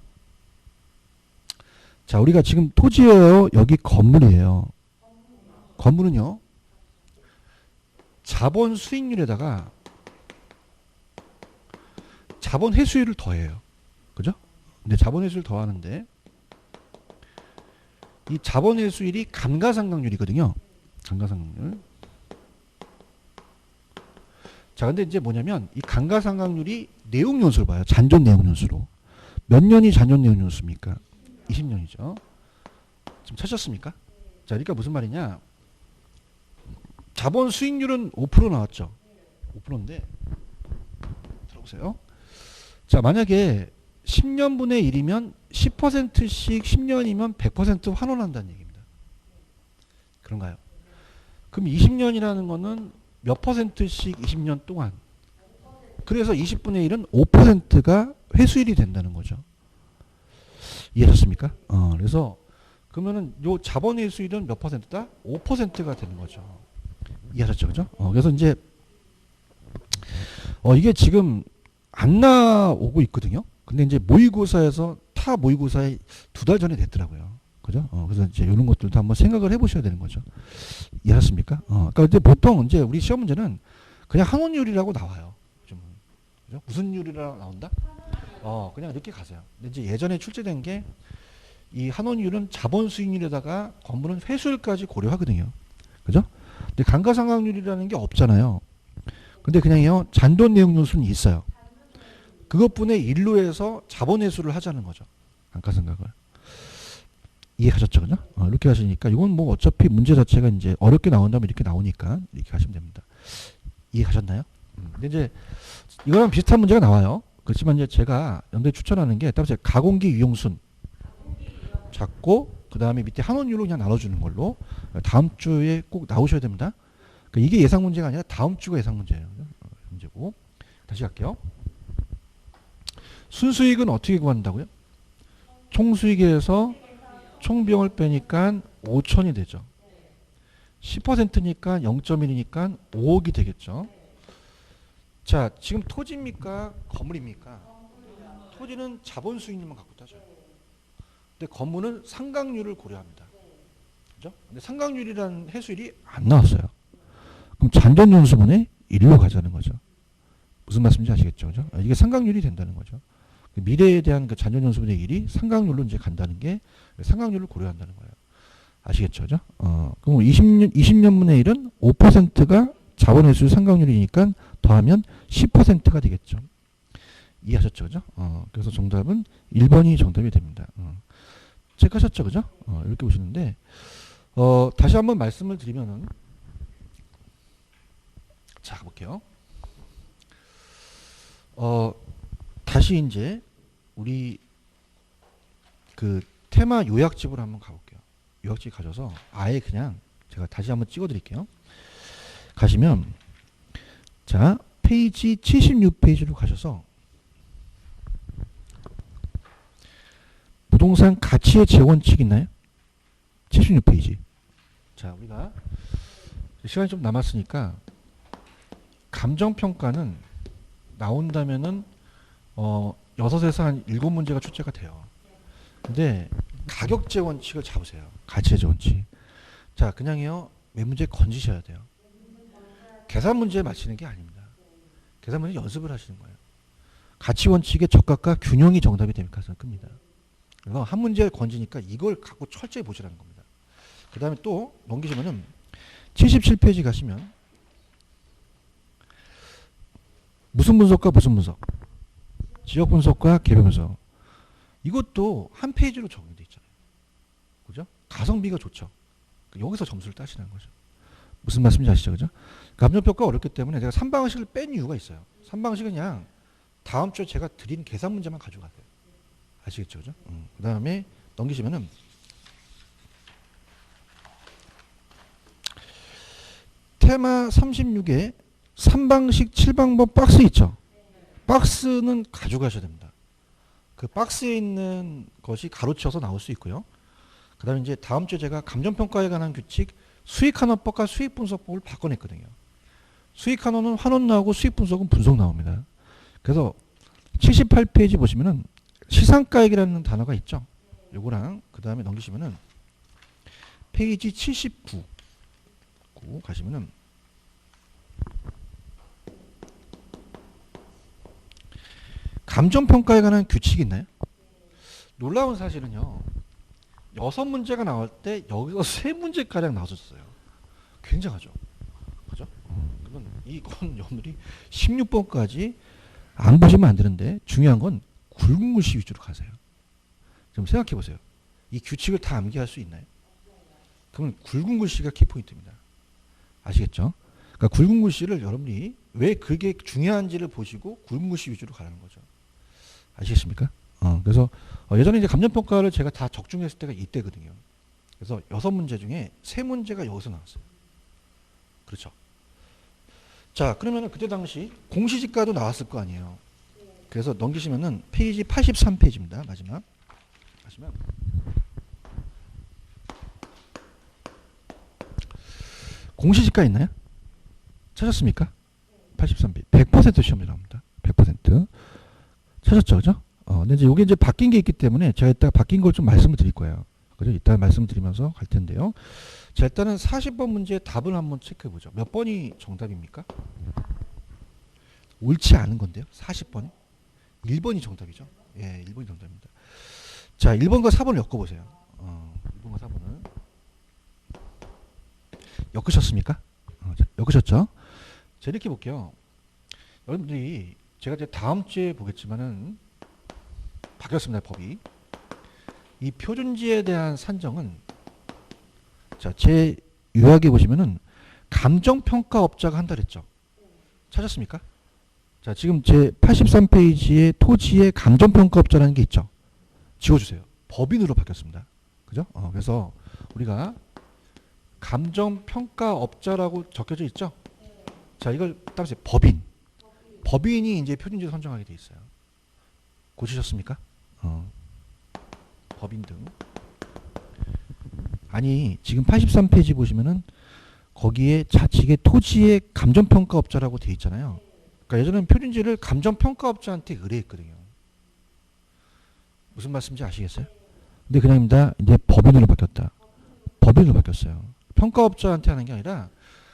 자, 우리가 지금 토지예요. 여기 건물이에요. 건물은요, 자본 수익률에다가 자본 회수율을 더해요. 그죠? 근데 자본 회수율을 더하는데, 이 자본 회수율이 감가상각률이거든요. 감가상각률. 자, 근데 이제 뭐냐면, 이 감가상각률이 내용연수를 봐요. 잔존 내용연수로. 몇 년이 잔존 내용연수입니까? 20년이죠. 지금 찾았습니까? 자, 그러니까 무슨 말이냐? 자본 수익률은 5% 나왔죠. 5%인데, 들어보세요. 자, 만약에 10년분의 1이면 10%씩 10년이면 100% 환원한다는 얘기입니다. 그런가요? 그럼 20년이라는 거는 몇 퍼센트씩 20년 동안. 그래서 20분의 1은 5%가 회수율이 된다는 거죠. 이해하셨습니까? 그래서 그러면은 요 자본 회수율은 몇 퍼센트다? 5%가 되는 거죠. 이해하셨죠? 그죠? 그래서 이제 이게 지금 안 나오고 있거든요. 근데 이제 모의고사에서 타 모의고사에 2달 전에 냈더라고요. 그죠? 그래서 이제 이런 것들도 한번 생각을 해보셔야 되는 거죠. 이해하셨습니까? 그러니까 이제 보통 이제 우리 시험 문제는 그냥 한원율이라고 나와요. 좀 그죠? 무슨 율이라고 나온다? 그냥 이렇게 가세요. 근데 이제 예전에 출제된 게 이 한원율은 자본 수익률에다가 건물은 회수율까지 고려하거든요. 그죠? 근데 감가상각률이라는 게 없잖아요. 근데 그냥요 잔존 내용 요소는 있어요. 그것분의 일로 해서 자본 회수를 하자는 거죠. 감가상각을. 이해하셨죠? 그죠? 이렇게 하시니까 이건 뭐 어차피 문제 자체가 이제 어렵게 나온다면 이렇게 나오니까 이렇게 하시면 됩니다. 이해하셨나요? 근데 이제 이거랑 비슷한 문제가 나와요. 그렇지만 이제 제가 연대 추천하는 게 따라서 가공기 유용순 잡고 그 다음에 밑에 한원율로 그냥 나눠주는 걸로 다음 주에 꼭 나오셔야 됩니다. 그러니까 이게 예상 문제가 아니라 다음 주가 예상 문제예요. 문제고 다시 갈게요. 순수익은 어떻게 구한다고요? 총수익에서 총비용을 빼니까 5천이 되죠. 10%니까 0.1이니까 5억이 되겠죠. 자, 지금 토지입니까? 건물입니까? 토지는 자본 수익률만 갖고 따져요. 근데 건물은 상각률을 고려합니다. 그죠? 근데 상각률이라는 해수율이 안 나왔어요. 그럼 잔존연수분의 1로 가자는 거죠. 무슨 말씀인지 아시겠죠? 그죠? 이게 상각률이 된다는 거죠. 미래에 대한 그 잔존연수분의 1이 상각률로 이제 간다는 게 상각률을 고려한다는 거예요. 아시겠죠? 그죠? 그럼 20년분의 1은 5%가 자본회수 상각률이니까 더하면 10%가 되겠죠. 이해하셨죠? 그죠? 그래서 정답은 1번이 정답이 됩니다. 체크하셨죠? 그죠? 이렇게 보시는데, 다시 한번 말씀을 드리면은, 자, 가볼게요. 다시 이제, 우리, 그, 테마 요약집으로 한번 가볼게요. 요약집 가셔서, 아예 그냥, 제가 다시 한번 찍어 드릴게요. 가시면, 자, 페이지 76페이지로 가셔서, 부동산 가치의 재원칙 있나요? 76페이지. 자, 우리가 시간이 좀 남았으니까 감정평가는 나온다면은 6에서 한 7문제가 출제가 돼요. 근데 가격 재원칙을 잡으세요. 가치의 재원칙. 자, 그냥요. 몇 문제 건지셔야 돼요. 계산 문제 맞히는 게 아닙니다. 계산 문제 연습을 하시는 거예요. 가치 원칙의 적각과 균형이 정답이 될 가능성이 큽니다. 그래서 한 문제 건지니까 이걸 갖고 철저히 보시라는 겁니다. 그 다음에 또 넘기시면은 77페이지 가시면 무슨 분석과 무슨 분석, 지역 분석과 개별 분석, 이것도 한 페이지로 적용되어 있잖아요. 그죠? 가성비가 좋죠. 여기서 점수를 따시는 거죠. 무슨 말씀인지 아시죠? 그죠? 감정평가 어렵기 때문에 제가 3방식을 뺀 이유가 있어요. 3방식은 그냥 다음 주에 제가 드린 계산 문제만 가져가세요. 아시겠죠? 그죠? 그 다음에 넘기시면은 테마 36에 3방식 7방법 박스 있죠? 박스는 가져가셔야 됩니다. 그 박스에 있는 것이 가로치어서 나올 수 있고요. 그 다음에 이제 다음 주에 제가 감정평가에 관한 규칙 수익환원법과 수익분석법을 바꿔냈거든요. 수익환원은 환원 나오고 수익분석은 분석 나옵니다. 그래서 78페이지 보시면은 시상가액이라는 단어가 있죠. 요거랑 그 다음에 넘기시면은 페이지 79 가시면은 감정평가에 관한 규칙이 있나요? 놀라운 사실은요. 6문제가 나올 때 여기서 3문제가량 나왔었어요. 굉장하죠. 그죠? 그러면 이건 여러분들이 16번까지 안 보시면 안 되는데 중요한 건 굵은 글씨 위주로 가세요. 좀 생각해 보세요. 이 규칙을 다 암기할 수 있나요? 그러면 굵은 글씨가 키포인트입니다. 아시겠죠? 그러니까 굵은 글씨를 여러분이 왜 그게 중요한지를 보시고 굵은 글씨 위주로 가라는 거죠. 아시겠습니까? 그래서 예전에 이제 감정평가를 제가 다 적중했을 때가 이때거든요. 그래서 6문제 중에 3문제가 여기서 나왔어요. 그렇죠. 자, 그러면은 그때 당시 공시지가도 나왔을 거 아니에요. 그래서 넘기시면은 페이지 83페이지입니다. 마지막. 하시면 공시지가 있나요? 찾았습니까? 83페이지. 100% 시험에 나옵니다. 100%. 찾았죠, 그죠? 근데 이제 이게 이제 바뀐 게 있기 때문에 제가 이따가 바뀐 걸 좀 말씀을 드릴 거예요. 그죠? 이따 말씀을 드리면서 갈 텐데요. 자, 일단은 40번 문제의 답을 한번 체크해 보죠. 몇 번이 정답입니까? 옳지 않은 건데요. 40번이. 1번이 정답이죠. 예, 1번이 정답입니다. 자, 1번과 4번을 엮어보세요. 1번과 4번을. 엮으셨습니까? 자, 엮으셨죠? 자, 이렇게 볼게요. 여러분들이 제가 이제 다음 주에 보겠지만은 바뀌었습니다. 법이. 이 표준지에 대한 산정은 자, 제 요약에 보시면은 감정평가업자가 한다 그랬죠. 찾았습니까? 자, 지금 제 83페이지에 토지의 감정평가업자라는 게 있죠. 지워주세요. 법인으로 바뀌었습니다. 그죠? 그래서 우리가 감정평가업자라고 적혀져 있죠. 자, 이걸 따라서 법인. 법인이 이제 표준지를 선정하게 돼 있어요. 고치셨습니까? 법인 등. 아니, 지금 83페이지 보시면은 거기에 좌측에 토지의 감정평가업자라고 돼 있잖아요. 그러니까 예전에는 표준지를 감정평가업자한테 의뢰했거든요. 무슨 말씀인지 아시겠어요? 근데 그냥입니다. 이제 법인으로 바뀌었다. 법인으로 바뀌었어요. 평가업자한테 하는 게 아니라,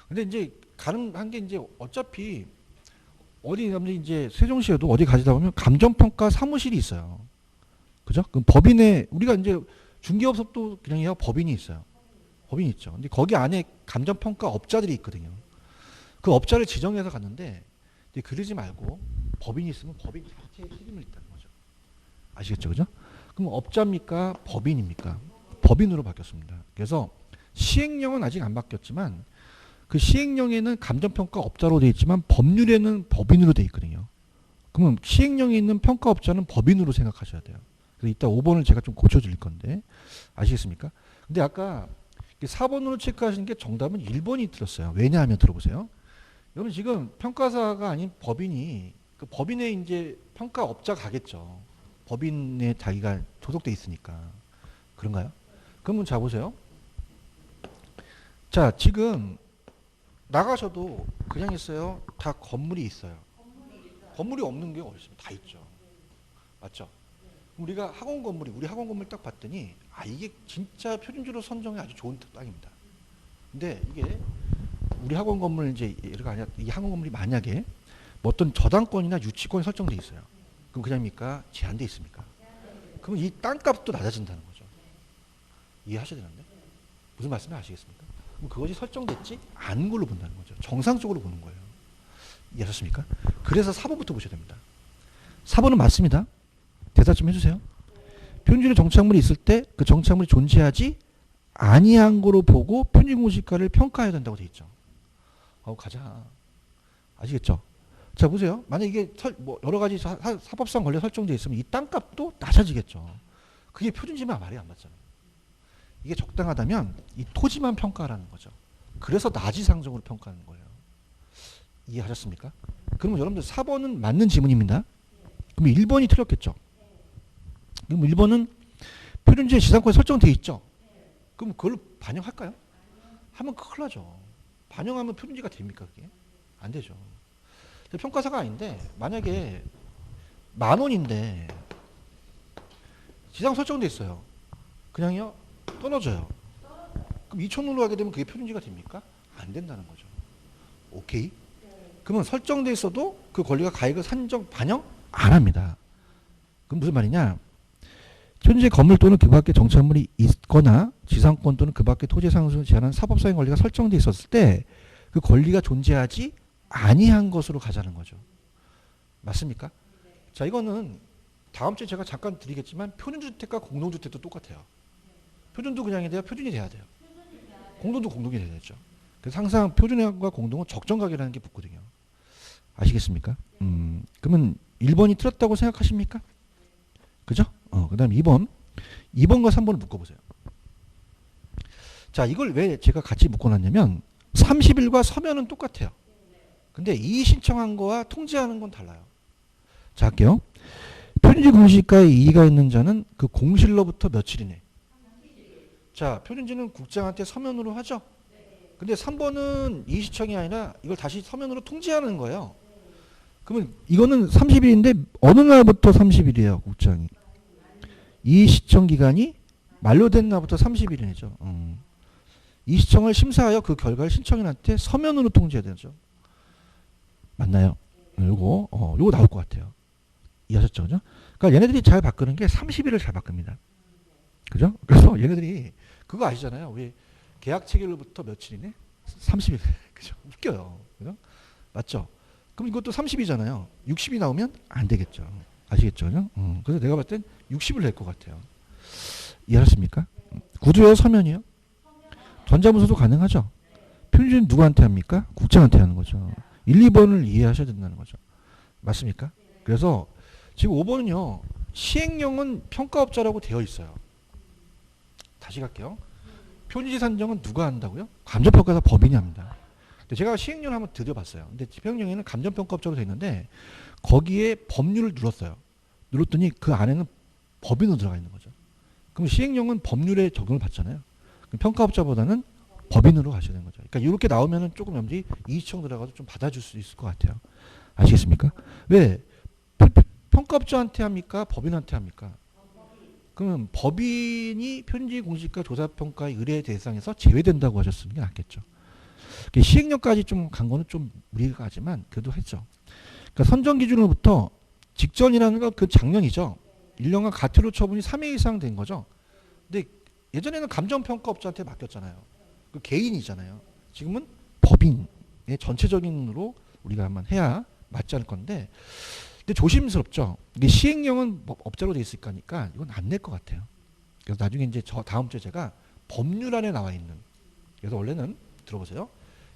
근데 이제 가능한 게 이제 어차피 어디 가면 이제 세종시에도 어디 가시다 보면 감정평가 사무실이 있어요. 그죠? 그럼 법인에 우리가 이제 중개업소도 그냥 법인이 있어요. 법인이 있죠. 근데 거기 안에 감정평가 업자들이 있거든요. 그 업자를 지정해서 갔는데 그러지 말고 법인이 있으면 법인 자체에 책임을 있다는 거죠. 아시겠죠? 그죠? 그럼 업자입니까? 법인입니까? 법인으로 바뀌었습니다. 그래서 시행령은 아직 안 바뀌었지만 그 시행령에는 감정평가 업자로 되어 있지만 법률에는 법인으로 되어 있거든요. 그러면 시행령에 있는 평가업자는 법인으로 생각하셔야 돼요. 그래서 이따 5번을 제가 좀 고쳐드릴 건데 아시겠습니까? 근데 아까 4번으로 체크하시는 게 정답은 1번이 들었어요. 왜냐하면 들어보세요. 여러분 지금 평가사가 아닌 법인이 그 법인에 이제 평가업자 가겠죠. 법인에 자기가 소속돼 있으니까. 그런가요? 그러면 자 보세요. 자, 지금 나가셔도 그냥 있어요. 다 건물이 있어요. 건물이 없는 게 어디 있습니까? 다 있죠. 맞죠? 우리가 학원 건물이 우리 학원 건물 딱 봤더니 아 이게 진짜 표준지로 선정이 아주 좋은 땅입니다. 근데 이게 우리 학원 건물 이제 예가 아니라 이 학원 건물이 만약에 뭐 어떤 저당권이나 유치권이 설정돼 있어요. 그럼 그냥입니까? 제한돼 있습니까? 그럼 이 땅값도 낮아진다는 거죠. 이해하셔야 되는데 무슨 말씀인지 아시겠습니까? 그럼 그것이 설정됐지 않은 걸로 본다는 거죠. 정상적으로 보는 거예요. 이해하셨습니까? 그래서 4번부터 보셔야 됩니다. 4번은 맞습니다. 대답 좀 해주세요. 표준지에 정착물이 있을 때 그 정착물이 존재하지 아니한 거로 보고 표준공시가를 평가해야 된다고 돼 있죠. 가자. 아시겠죠? 자 보세요. 만약 이게 뭐 여러 가지 사법상 권리 설정되어 있으면 이 땅값도 낮아지겠죠. 그게 표준지만 말이 안 맞잖아요. 이게 적당하다면 이 토지만 평가하라는 거죠. 그래서 나지상정으로 평가하는 거예요. 이해하셨습니까? 그러면 여러분들 4번은 맞는 지문입니다. 그럼 1번이 틀렸겠죠. 그럼 1번은 표준지에 지상권이 설정돼 있죠. 그럼 그걸 반영할까요? 하면 큰일 나죠. 반영하면 표준지가 됩니까 그게? 안 되죠. 평가사가 아닌데 만약에 10,000원인데 지상 설정돼 있어요. 그냥요 떨어져요. 그럼 2,000원으로 하게 되면 그게 표준지가 됩니까? 안 된다는 거죠. 오케이? 그러면 설정돼 있어도 그 권리가 가액을 산정 반영 안 합니다. 그럼 무슨 말이냐? 현재 건물 또는 그 밖에 정착물이 있거나 지상권 또는 그 밖에 토지 상승을 제한하는 사법사용 권리가 설정돼 있었을 때 그 권리가 존재하지 아니한 것으로 가자는 거죠. 맞습니까? 자, 이거는 다음 주에 제가 잠깐 드리겠지만 표준주택과 공동주택도 똑같아요. 표준도 그냥이 돼요? 표준이 돼야 돼요? 공동도 공동이 돼야 되죠. 그래서 항상 표준과 공동은 적정가격이라는 게 붙거든요. 아시겠습니까? 그러면 1번이 틀렸다고 생각하십니까? 그죠? 그 다음 2번과 3번을 묶어보세요. 자, 이걸 왜 제가 같이 묶어놨냐면 30일과 서면은 똑같아요. 근데 이의 신청한 거와 통지하는 건 달라요. 자, 할게요. 표준지 공시가에 이의가 있는 자는 그 공실로부터 며칠 이내. 자, 표준지는 국장한테 서면으로 하죠. 근데 3번은 이의 신청이 아니라 이걸 다시 서면으로 통지하는 거예요. 그러면 이거는 30일인데 어느 날부터 30일이에요, 국장이. 이의 신청 기간이 만료된 날부터 30일이죠. 이 시청을 심사하여 그 결과를 신청인한테 서면으로 통지해야 되죠. 맞나요? 요거 나올 것 같아요. 이해하셨죠? 그죠? 그러니까 얘네들이 잘 바꾸는 게 30일을 잘 바꿉니다. 그죠? 그래서 얘네들이 그거 아시잖아요. 왜 계약 체결로부터 며칠이네? 30일. 그죠? 웃겨요. 그죠? 맞죠? 그럼 이것도 30이잖아요. 60이 나오면 안 되겠죠. 아시겠죠? 그죠? 그래서 내가 봤을 땐 60을 낼 것 같아요. 이해하셨습니까? 구두요? 서면이요? 전자문서도 가능하죠. 표준지는 누구한테 합니까? 국장한테 하는 거죠. 1, 2번을 이해하셔야 된다는 거죠. 맞습니까? 그래서 지금 5번은요. 시행령은 평가업자라고 되어 있어요. 다시 갈게요. 표준지 산정은 누가 한다고요? 감정평가사 법인이 합니다. 근데 제가 시행령을 한번 드려봤어요. 근데 시행령에는 감정평가업자로 되어 있는데 거기에 법률을 눌렀어요. 눌렀더니 그 안에는 법인으로 들어가 있는 거죠. 그럼 시행령은 법률에 적용을 받잖아요. 평가업자보다는 법인으로 가셔야 되는 거죠. 그러니까 이렇게 나오면은 조금 여러분들이 이의청 들어가도 좀 받아줄 수 있을 것 같아요. 아시겠습니까? 왜? 평가업자한테 합니까? 법인한테 합니까? 그러면 법인이 표준지 공시가 조사평가의 의뢰 대상에서 제외된다고 하셨으면 게 낫겠죠. 시행령까지 좀 간 거는 좀 무리가 가지만 그래도 했죠. 그러니까 선정 기준으로부터 직전이라는 건 그 작년이죠. 1년간 가태료 처분이 3회 이상 된 거죠. 근데 예전에는 감정평가업자한테 맡겼잖아요. 그 개인이잖아요. 지금은 법인의 전체적인으로 우리가 한번 해야 맞지 않을 건데, 근데 조심스럽죠. 이게 시행령은 업자로 돼 있을 거니까 이건 안 낼 것 같아요. 그래서 나중에 이제 다음 주에 제가 법률안에 나와 있는. 그래서 원래는 들어보세요.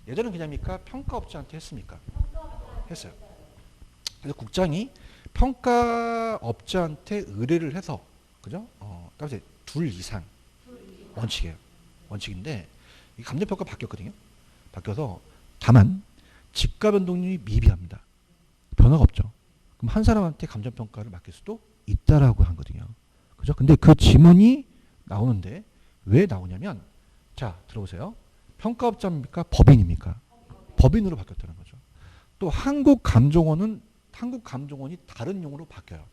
예전엔 그냥입니까? 평가업자한테 했습니까? 했어요. 그래서 국장이 평가업자한테 의뢰를 해서, 그죠? 따라서 둘 이상. 원칙이에요. 원칙인데 이 감정평가 바뀌었거든요. 바뀌어서 다만 집가 변동률이 미비합니다. 변화가 없죠. 그럼 한 사람한테 감정평가를 맡길 수도 있다라고 하거든요. 그죠? 근데 그 지문이 나오는데 왜 나오냐면, 자, 들어보세요. 평가업자입니까? 법인입니까? 법인으로 바뀌었다는 거죠. 또 한국감정원이 다른 용어로 바뀌어요.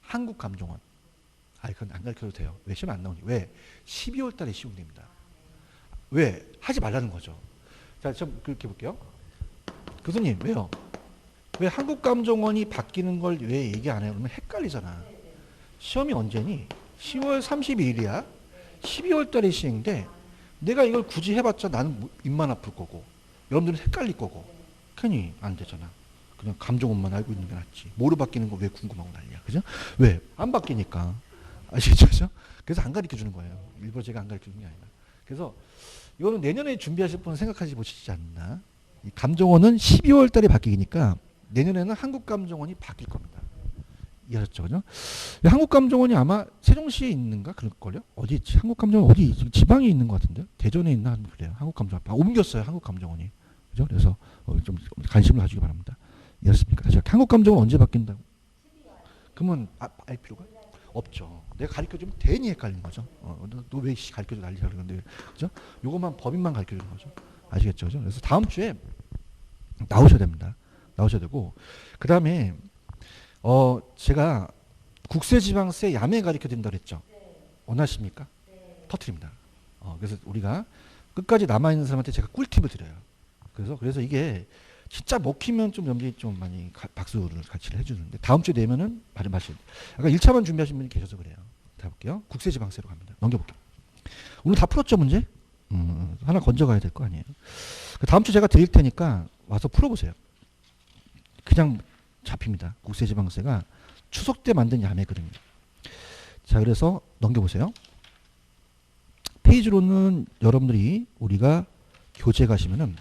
한국감정원. 그건 안 가르쳐도 돼요. 왜 시험 안 나오니? 왜? 12월 달에 시행됩니다. 왜? 하지 말라는 거죠. 자, 좀 그렇게 볼게요. 교수님, 왜요? 왜 한국감정원이 바뀌는 걸 왜 얘기 안 해요? 그러면 헷갈리잖아. 시험이 언제니? 10월 32일이야. 12월 달에 시행돼. 내가 이걸 굳이 해봤자 나는 입만 아플 거고, 여러분들은 헷갈릴 거고, 괜히 안 되잖아. 그냥 감정원만 알고 있는 게 낫지. 뭐로 바뀌는 거 왜 궁금하고 난리야. 그죠? 왜? 안 바뀌니까. 아시겠죠? 그래서 안 가르쳐 주는 거예요. 일부러 제가 안 가르쳐 주는 게 아니라. 그래서 이거는 내년에 준비하실 분은 생각하지 보시지 않나. 이 감정원은 12월 달에 바뀌니까 내년에는 한국감정원이 바뀔 겁니다. 이해하셨죠? 그죠? 한국감정원이 아마 세종시에 있는가? 그럴걸요? 어디 있지? 한국감정원 어디? 지방에 있는 것 같은데요? 대전에 있나? 그래요. 한국감정원. 옮겼어요. 한국감정원이. 그죠? 그래서 좀 관심을 가지기 바랍니다. 이해하셨습니까? 한국감정원 언제 바뀐다고? 그러면 알 필요가? 없죠. 내가 가르쳐주면 괜히 헷갈리는 거죠. 너 왜 가르쳐줘 난리야 그러는데, 그죠? 요것만 법인만 가르쳐주는 거죠. 아시겠죠? 그죠? 그래서 다음 주에 나오셔야 됩니다. 나오셔야 되고, 그 다음에 제가 국세지방세 야매 가르쳐 드린다고 그랬죠. 원하십니까? 터트립니다. 그래서 우리가 끝까지 남아있는 사람한테 제가 꿀팁을 드려요. 그래서 이게 진짜 먹히면 좀 여러분들이 좀 많이 박수를 같이 해주는데, 다음 주에 내면은 말씀하시는. 아까 1차만 준비하신 분이 계셔서 그래요. 다 볼게요. 국세지방세로 갑니다. 넘겨볼게요. 오늘 다 풀었죠, 문제? 하나 건져가야 될 거 아니에요. 다음 주 제가 드릴 테니까 와서 풀어보세요. 그냥 잡힙니다. 국세지방세가 추석 때 만든 야매거든요. 자, 그래서 넘겨보세요. 페이지로는 여러분들이 우리가 교재 가시면은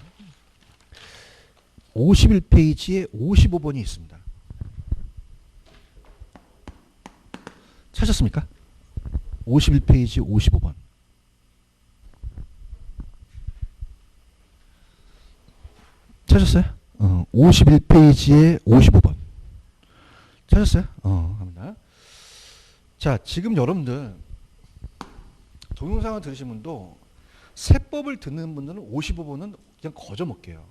51페이지에 55번이 있습니다. 찾았습니까? 51페이지 55번. 찾았어요? 51페이지에 55번. 찾았어요? 합니다. 자, 지금 여러분들 동영상을 들으신 분도 세법을 듣는 분들은 55번은 그냥 거저 먹게요.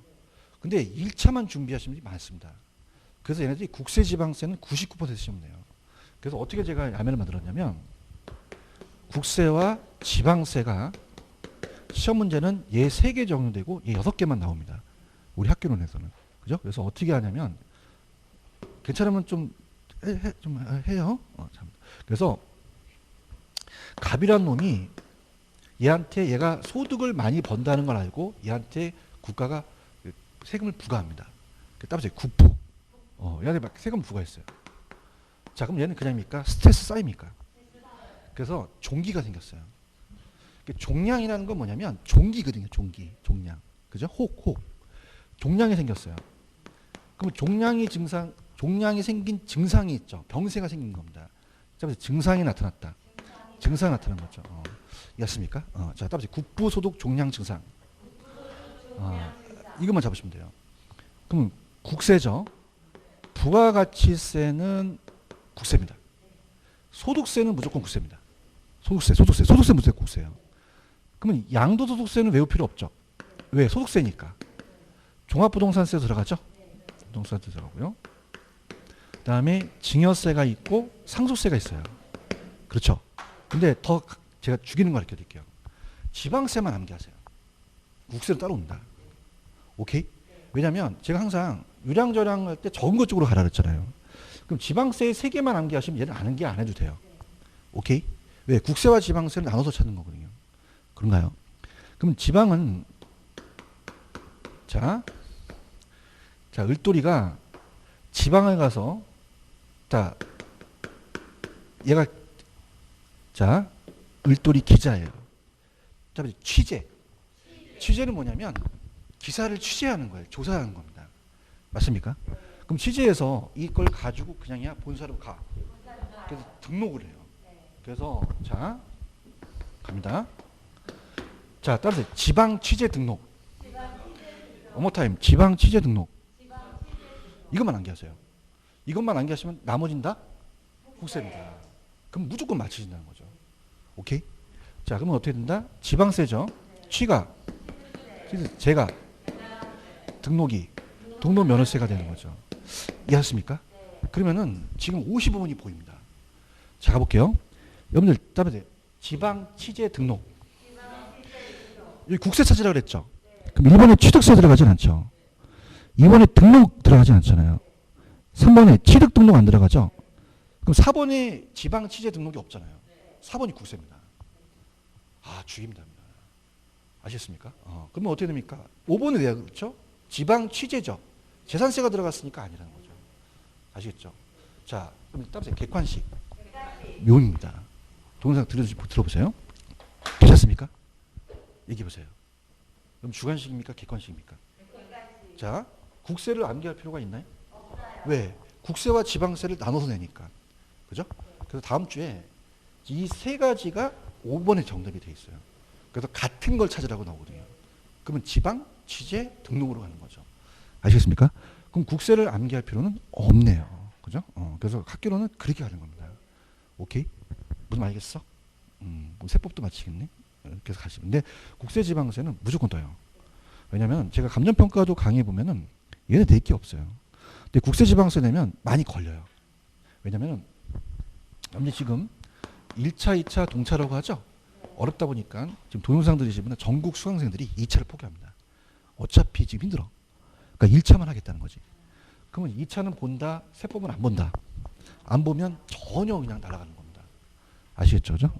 근데 1차만 준비하시는 분이 많습니다. 그래서 얘네들이 국세지방세는 99% 시험 내요. 그래서 어떻게 제가 야매를 만들었냐면, 국세와 지방세가 시험 문제는 얘 3개 적용되고 얘 6개만 나옵니다. 우리 학교론에서는. 그죠? 그래서 어떻게 하냐면, 괜찮으면 좀 해요. 그래서 갑이란 놈이 얘한테, 얘가 소득을 많이 번다는 걸 알고 얘한테 국가가 세금을 부과합니다. 따라서 국부. 얘한테 막 세금 부과했어요. 자, 그럼 얘는 그냥입니까? 스트레스 쌓입니까? 그래서 종기가 생겼어요. 종량이라는 건 뭐냐면 종기거든요. 종량. 그죠? 혹. 종량이 생겼어요. 그럼 종량이 생긴 증상이 있죠. 병세가 생긴 겁니다. 자, 증상이 나타났다. 증상이 나타난 거죠. 이해했습니까? 자, 따라서 국부소득 종량 증상. 이것만 잡으시면 돼요. 그럼 국세죠. 부가가치세는 국세입니다. 소득세는 무조건 국세입니다. 소득세 무조건 국세예요. 그러면 양도소득세는 외울 필요 없죠. 왜? 소득세니까. 종합부동산세 들어가죠. 부동산세 들어가고요. 그 다음에 증여세가 있고 상속세가 있어요. 그렇죠. 근데 더 제가 죽이는 거 가르쳐 드릴게요. 지방세만 암기하세요. 국세는 따로 온다. 오케이? 왜냐면 제가 항상 유량저량 할 때 적은 것 쪽으로 가라 그랬잖아요. 그럼 지방세 3개만 암기하시면 얘는 아는 게 안 해도 돼요. 오케이? 왜? 국세와 지방세를 나눠서 찾는 거거든요. 그런가요? 그럼 지방은 자, 을돌이가 지방에 가서 얘가 을돌이 기자예요. 취재는 뭐냐면 기사를 취재하는 거예요. 조사하는 겁니다. 맞습니까? 그럼 취재해서 이걸 가지고 그냥이야 본사로 가. 그래서 등록을 해요. 그래서 갑니다. 자, 따라서 지방 취재 등록. 어머타임 지방 취재 등록. 이것만 암기하세요. 이것만 암기하시면 나머지는 다 국세입니다. 그럼 무조건 맞추신다는 거죠. 오케이? 자, 그러면 어떻게 된다? 지방세죠. 제가 등록이 등록면허세가 되는 거죠. 이해하십니까? 그러면은 지금 55번이 보입니다. 자, 가볼게요. 여러분들 따라서 지방 취재 등록. 여기 국세 찾으라고 그랬죠. 그럼 1번에 취득세 들어가진 않죠. 2번에 등록 들어가진 않잖아요. 3번에 취득 등록 안 들어가죠. 그럼 4번에 지방 취재 등록이 없잖아요. 4번이 국세입니다. 죽입니다. 아시겠습니까? 그러면 어떻게 됩니까? 5번에 돼야 그렇죠? 지방 취재죠. 재산세가 들어갔으니까 아니라는 거죠. 아시겠죠? 자, 그럼 따라서 객관식. 묘입니다. 동영상 들어보세요. 괜찮습니까? 얘기해 보세요. 그럼 주관식입니까? 객관식입니까? 자, 국세를 암기할 필요가 있나요? 왜? 국세와 지방세를 나눠서 내니까. 그죠? 그래서 다음 주에 이 3가지가 5번에 정답이 돼 있어요. 그래서 같은 걸 찾으라고 나오거든요. 그러면 지방, 취재, 등록으로 가는 거죠. 아시겠습니까? 그럼 국세를 암기할 필요는 없네요. 그죠? 그래서 학교로는 그렇게 가는 겁니다. 오케이? 무슨 말 알겠어? 그럼 세법도 맞히겠네. 이렇게 해서 가시면. 근데 국세지방세는 무조건 떠요. 왜냐면 제가 감정평가도 강의 보면은 얘네 낼 게 없어요. 근데 국세지방세 내면 많이 걸려요. 왜냐면은 여러분들 지금 1차, 2차 동차라고 하죠. 어렵다 보니까 지금 동영상 들으시면 전국 수강생들이 2차를 포기합니다. 어차피 지금 힘들어. 그러니까 1차만 하겠다는 거지. 그러면 2차는 본다, 세법은 안 본다. 안 보면 전혀 그냥 날아가는 겁니다. 아시겠죠? 그죠?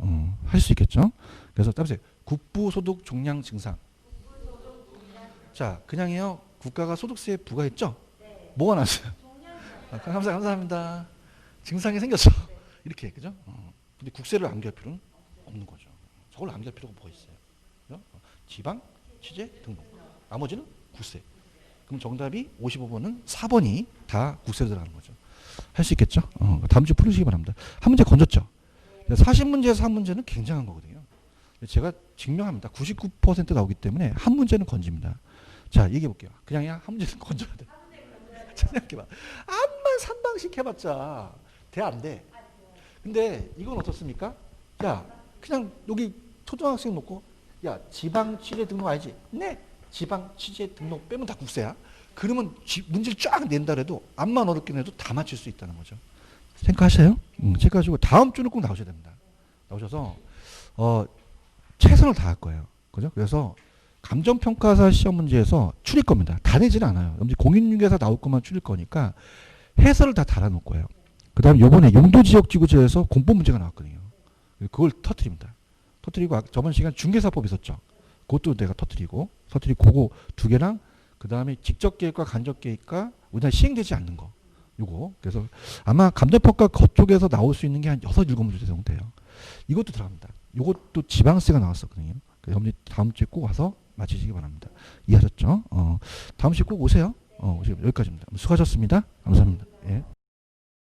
할 수 있겠죠? 그래서 따라서 국부소득 종량 증상. 자, 그냥요. 국가가 소득세에 부과했죠? 뭐가 났어요? 감사합니다. 증상이 생겼어. 이렇게, 그죠? 근데 국세를 남길 필요는 없는 거죠. 저걸 남길 필요가 뭐 있어요? 그죠? 지방, 취재, 등록. 나머지는 국세. 그럼 정답이 55번은 4번이 다 국세로 들어가는 거죠. 할 수 있겠죠? 다음 주 풀으시기 바랍니다. 한 문제 건졌죠? 40문제에서 한 문제는 굉장한 거거든요. 제가 증명합니다. 99% 나오기 때문에 한 문제는 건집니다. 자, 얘기해 볼게요. 그냥 한 문제는 건져야 돼. 생각해봐. 암만 산방식 해봤자 돼 안 돼. 근데 이건 어떻습니까? 야, 그냥 여기 초등학생 놓고 야, 지방 취재 등록 알지? 네. 지방 취재 등록 빼면 다 국세야. 그러면 문제를 쫙 낸다 해도 암만 어렵긴 해도 다 맞출 수 있다는 거죠. 생각하세요? 생각하시고 다음 주는 꼭 나오셔야 됩니다. 나오셔서 최선을 다할 거예요. 그죠? 그래서 감정평가사 시험 문제에서 추릴 겁니다. 다 내지는 않아요. 공인중개사 나올 것만 추릴 거니까 해설을 다 달아놓을 거예요. 그 다음에 요번에 용도지역지구제에서 공법 문제가 나왔거든요. 그걸 터뜨립니다. 터뜨리고 저번 시간 중개사법 있었죠. 그것도 내가 터뜨리고 그거 두 개랑 그 다음에 직접계획과 간접계획과 우리나라 시행되지 않는 거. 요거. 그래서 아마 감정평가 그쪽에서 나올 수 있는 게 한 6, 7문제 정도 돼요. 이것도 들어갑니다. 요것도 지방세가 나왔었거든요. 그래서 여러분들 다음 주에 꼭 와서 마치시기 바랍니다. 이해하셨죠? 다음 주에 꼭 오세요. 오시면 여기까지입니다. 수고하셨습니다. 감사합니다. 예.